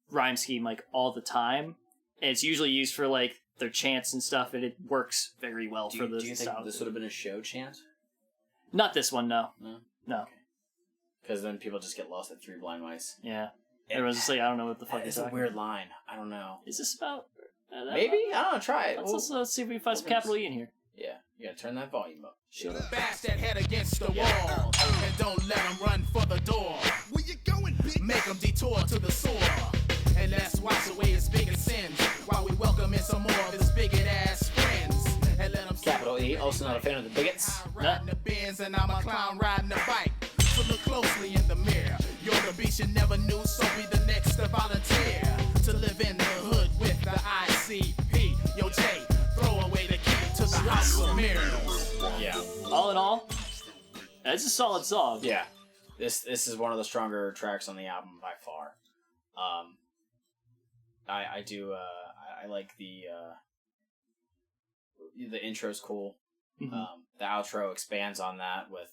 rhyme scheme, like, all the time. And it's usually used for, like, their chants and stuff, and it works very well for this. Do you think this would have been a show chant? Not this one, no. No. Because then people just get lost at Three Blind Mice. Yeah. Everyone's just like, I don't know what the fuck it's is a weird line. I don't know. Is this about... Maybe? I don't know. Try it. Let's see if we can find some capital E in here. Yeah. You gotta turn that volume up. Shut up. Bash that head against the wall. And don't let them run for the door. Where you going, bitch? Make them detour to the sewer. And let's wash away his biggest sins while we welcome in some more of his bigot ass friends. And let them capital E, also not a fan of the bigots. Riding the Benz and I'm a clown riding a bike. So look closely in the mirror. You're the beast you never knew, so be the next to volunteer to live in the hood with the ICP. Yo, Jay, throw away the key to the house of mirrors. Yeah. All in all, it's a solid song. Yeah. This is one of the stronger tracks on the album by far. I like the intro's cool. Mm-hmm. The outro expands on that with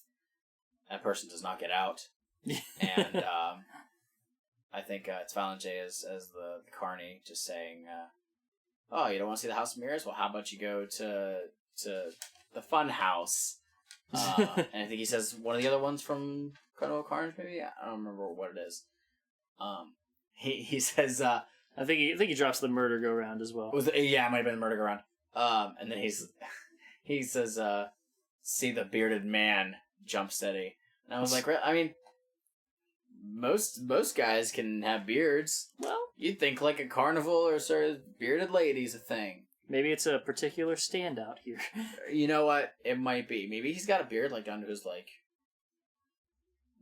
that person does not get out. And I think it's Violent J as the Carney just saying, oh, you don't want to see the House of Mirrors? Well, how about you go to the Fun House? And I think he says one of the other ones from Carnival Carnage, maybe? I don't remember what it is. He says, I think he drops the murder go round as well. Yeah, it might have been murder go round. And then he says, see the bearded man jump steady. And I was like, I mean, most guys can have beards. Well, you'd think like a carnival or sort of bearded lady's a thing. Maybe it's a particular standout here. You know what? It might be. Maybe he's got a beard like down to his like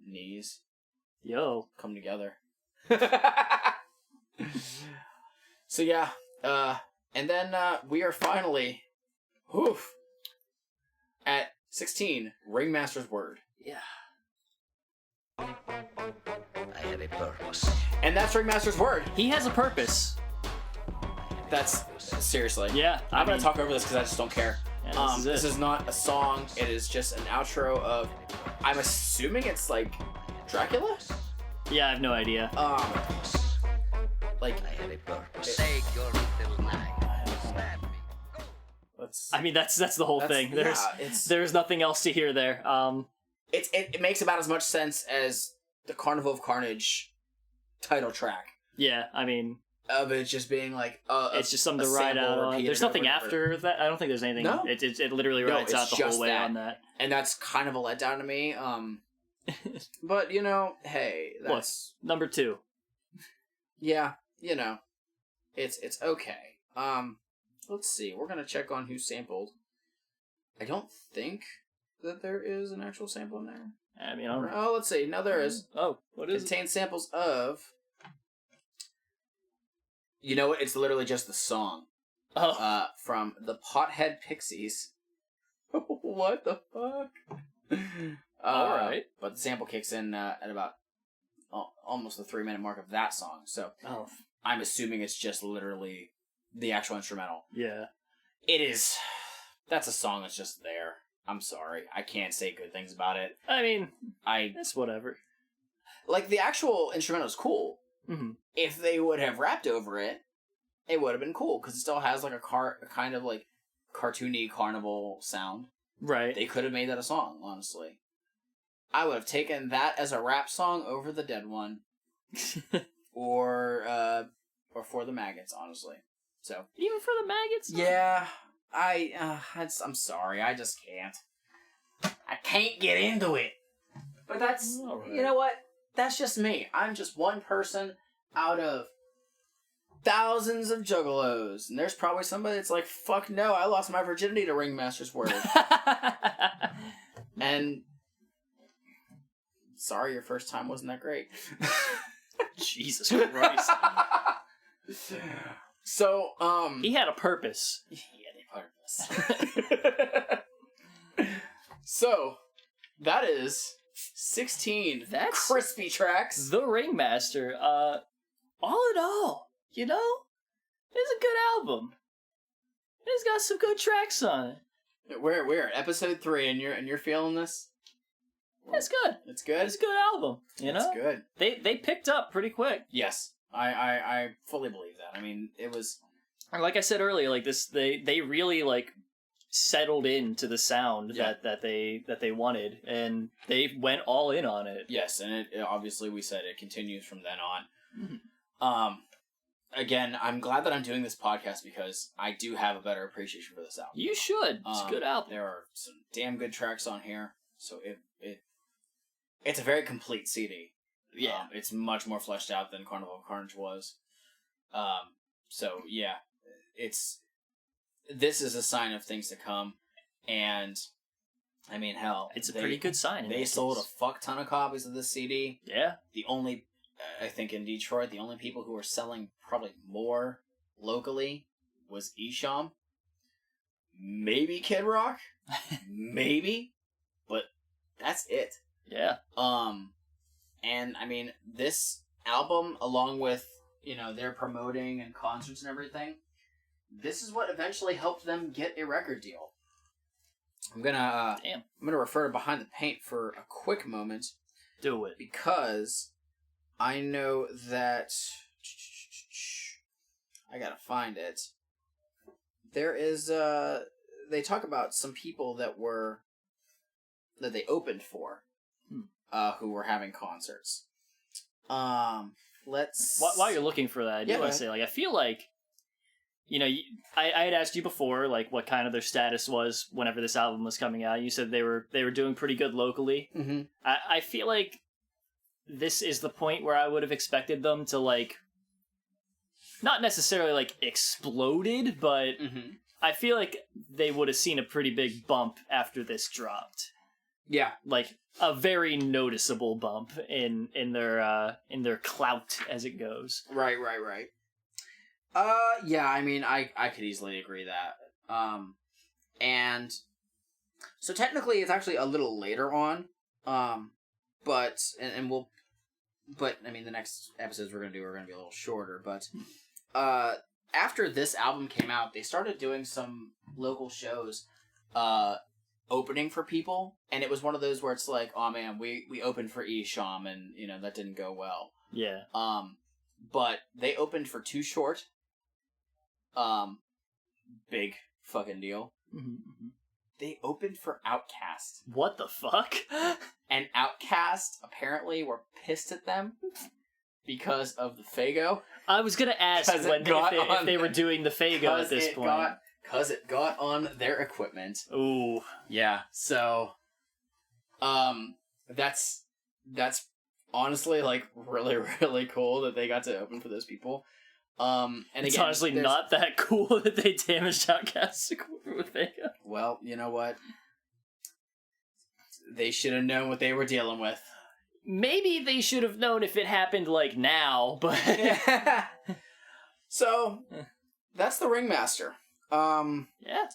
knees. Yo, come together. So yeah, and then we are finally, at 16, Ringmaster's Word. Yeah. I have a purpose. And that's Ringmaster's Word. He has a purpose. That's seriously. Yeah. I'm gonna talk over this because I just don't care. Yeah, this is not a song. It is just an outro of. I'm assuming it's like Dracula. Yeah, I have no idea. Like I have a purpose. Take your little knife. Stab me. I mean, that's the whole thing. There's nothing else to hear there. It makes about as much sense as the Carnival of Carnage title track. Yeah, I mean, of it just being like it's just something to ride out on. There's nothing after that. I don't think there's anything. No? It literally rides out the whole way on that. And that's kind of a letdown to me. But you know, hey, that's number 2. Yeah, you know, it's okay. Let's see. We're gonna check on who sampled. I don't think that there is an actual sample in there. I mean, let's see. No, there is. Oh, what is it? Contains samples of. You know what? It's literally just the song. Oh. From the Pothead Pixies. What the fuck? Alright. But the sample kicks in at about almost the 3-minute mark of that song. So I'm assuming it's just literally the actual instrumental. Yeah. It is. That's a song that's just there. I'm sorry. I can't say good things about it. I mean, it's whatever. Like, the actual instrumental is cool. Mm-hmm. If they would have rapped over it, it would have been cool, because it still has, like, a kind of, like, cartoony carnival sound. Right. They could have made that a song, honestly. I would have taken that as a rap song over the dead one. or For the Maggots, honestly. So. Even For the Maggots? Yeah. I'm sorry, I just can't. I can't get into it. But that's, you know what? That's just me. I'm just one person out of thousands of juggalos. And there's probably somebody that's like, fuck no, I lost my virginity to Ringmaster's word. And sorry, your first time wasn't that great. Jesus Christ. So, he had a purpose. So, that is 16 crispy tracks. The Ringmaster. All in all, you know, it's a good album. It's got some good tracks on it. We're at episode 3, and you're feeling this? It's good. It's good? It's a good album, you know? It's good. They picked up pretty quick. Yes. I fully believe that. I mean, it was... Like I said earlier, like this, they really like settled into the sound that they wanted, and they went all in on it. Yes, and it obviously, we said it continues from then on. Mm-hmm. Again, I'm glad that I'm doing this podcast because I do have a better appreciation for this album. You should. It's a good album. There are some damn good tracks on here, so it's a very complete CD. Yeah, it's much more fleshed out than Carnival of Carnage was. So yeah. This is a sign of things to come, and I mean, hell, it's a pretty good sign. They sold a fuck ton of copies of this CD. Yeah. The only, I think in Detroit, the only people who were selling probably more locally was Esham, maybe Kid Rock, maybe, but that's it. Yeah. And I mean, this album, along with, you know, their promoting and concerts and everything, this is what eventually helped them get a record deal. I'm gonna refer to Behind the Paint for a quick moment. Do it. Because I know that I gotta find it. There is they talk about some people that they opened for, who were having concerts. Let's. While you're looking for that, I do want to say, like, I feel like, you know, I had asked you before, like, what kind of their status was whenever this album was coming out. You said they were doing pretty good locally. Mm-hmm. I feel like this is the point where I would have expected them to, like, not necessarily, like, exploded, but I feel like they would have seen a pretty big bump after this dropped. Yeah. Like, a very noticeable bump in their clout as it goes. Right. Yeah, I mean, I could easily agree that. And so technically it's actually a little later on, but I mean, the next episodes we're gonna be a little shorter, but after this album came out, they started doing some local shows, opening for people, and it was one of those where it's like, oh man, we opened for Esham, and you know, that didn't go well. Yeah. But they opened for Too Short. Big fucking deal. they opened for Outkast. What the fuck? And Outkast apparently were pissed at them because of the Faygo. I was gonna ask if they were doing the Faygo at this point. Because it got on their equipment. Ooh. Yeah, so... That's honestly, like, really, really cool that they got to open for those people. And it's again, honestly not that cool that they damaged Outkast's equipment with Vega. Well, you know what? They should have known what they were dealing with. Maybe they should have known if it happened, like, now, but... So, that's the Ringmaster. Yeah.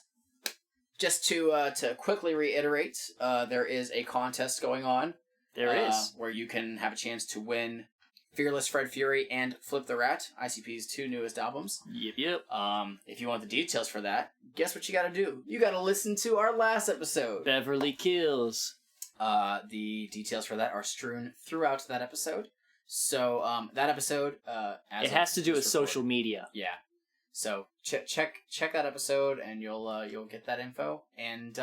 Just to quickly reiterate, there is a contest going on. There is. Where you can have a chance to win Fearless Fred Fury and Flip the Rat, ICP's 2 newest albums. Yep. If you want the details for that, guess what you gotta do? You gotta listen to our last episode. Beverly Kills. The details for that are strewn throughout that episode. So, that episode, it has to do with social media. Yeah. So check that episode, and you'll get that info. And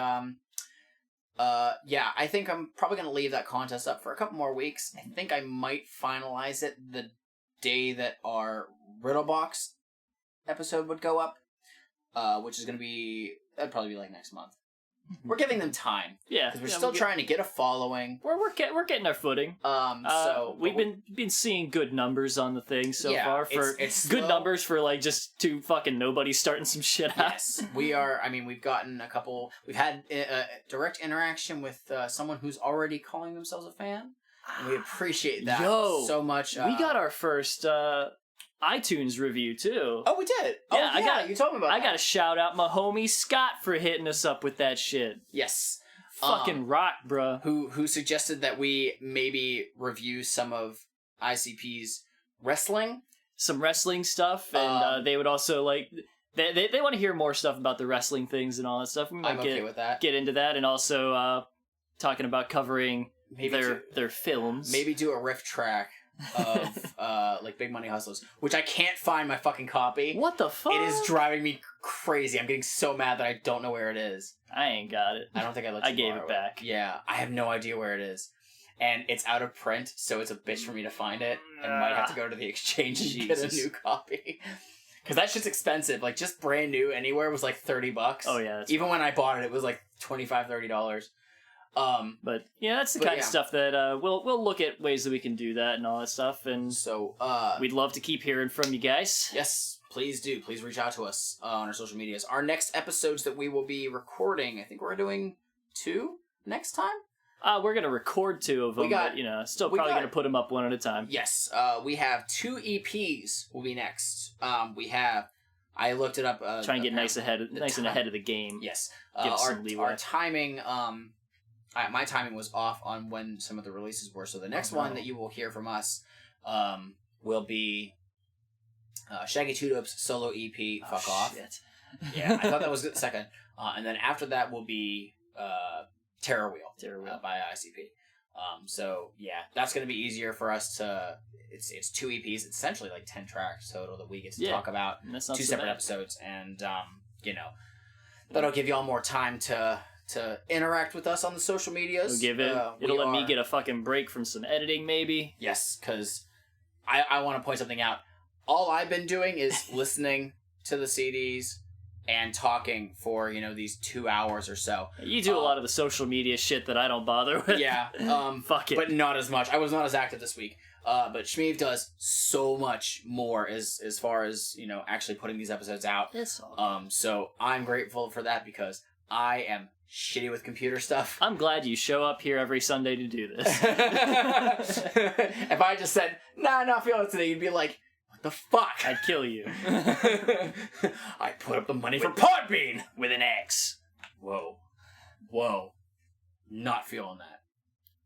yeah, I think I'm probably gonna leave that contest up for a couple more weeks. I think I might finalize it the day that our Riddle Box episode would go up, which is that'd probably be like next month. We're giving them time. Yeah, because we're still trying to get a following. We're getting our footing. So we've been seeing good numbers on the thing so far. For it's good slow. Numbers for like just two fucking nobody starting some shit out. Yes, we are. I mean, we've gotten a couple. We've had direct interaction with someone who's already calling themselves a fan, and we appreciate that so much. We got our first iTunes review too. Oh, we did. Yeah, you told me about that. I got to shout out my homie Scott for hitting us up with that shit. Yes. Fucking rock, bruh. Who suggested that we maybe review some of ICP's wrestling? Some wrestling stuff, and they would also like... They want to hear more stuff about the wrestling things and all that stuff. We might I'm okay with that. Get into that, and also talking about covering their films. Maybe do a riff track of like Big Money Hustlers, which I can't find my fucking copy. What the fuck? It is driving me crazy. I'm getting so mad that I don't know where it is. I ain't got it. I don't think I let you I gave borrow it back. Yeah, I have no idea where it is. And it's out of print, so it's a bitch for me to find it, and might have to go to the exchange and get a new copy. Because that shit's expensive. Like, just brand new anywhere was like $30. Oh, yeah. Even when I bought it, it was like $25, $30. But yeah, that's the kind of stuff that we'll look at ways that we can do that and all that stuff. And so we'd love to keep hearing from you guys. Yes, please do. Please reach out to us on our social medias. Our next episodes that we will be recording, I think we're doing 2 next time. We're gonna record 2 of them, but still probably gonna put them up one at a time. Yes, we have 2 EPs will be next. I looked it up. Try and get nice and ahead of the game. Yes, give us some leeway. Our timing. My timing was off on when some of the releases were. So the next one that you will hear from us will be Shaggy Two Dope's solo EP. Fuck Off. Shit. Yeah, I thought that was the second. And then after that will be Terror Wheel by ICP. So yeah, that's going to be easier for us to. It's 2 EPs. It's essentially like 10 tracks total that we get to talk about. 2 separate episodes, and that'll give y'all more time to interact with us on the social medias. It'll let me get a fucking break from some editing, maybe. Yes, because I want to point something out. All I've been doing is listening to the CDs and talking for, these 2 hours or so. You do a lot of the social media shit that I don't bother with. Yeah. Fuck it. But not as much. I was not as active this week. But Schmeev does so much more as far as, actually putting these episodes out. That's all. So I'm grateful for that because I am shitty with computer stuff. I'm glad you show up here every Sunday to do this. If I just said, nah, not feeling it today, you'd be like, what the fuck? I'd kill you. I put up the money for Podbean with an X. Whoa. Not feeling that.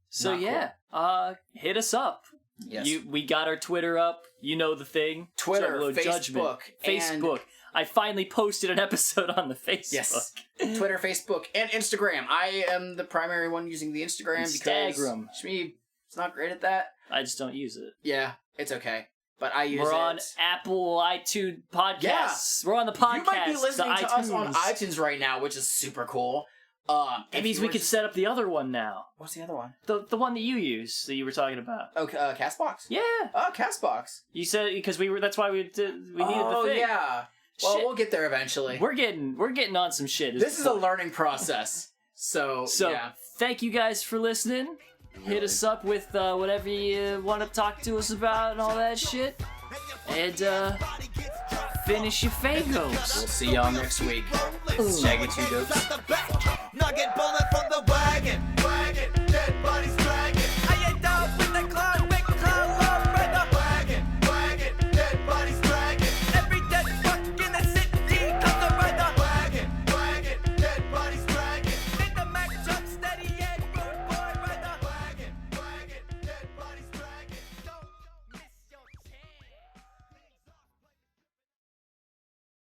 So hit us up. Yes. We got our Twitter up. You know the thing. Twitter, Juggalo Facebook. Facebook. I finally posted an episode on the Facebook. Yes. Twitter, Facebook, and Instagram. I am the primary one using the Instagram because Schmeev is not great at that. I just don't use it. Yeah, it's okay. but I use it. We're on Apple iTunes podcasts. We're on the podcast. You might be listening to us on iTunes. iTunes right now, which is super cool. That means we could set up the other one now. What's the other one? The one that you use that you were talking about. Oh, Castbox? Yeah. Oh, Castbox. You said because that's why we needed the thing. Oh yeah. Well, Shit. we'll get there eventually. We're getting on some shit. This is a learning process. So yeah. Thank you guys for listening. Hit us up with whatever you want to talk to us about and all that shit. And finish your Fagos. We'll see y'all next week. Shaggy 2 Dopes. Nugget bullet from the wagon.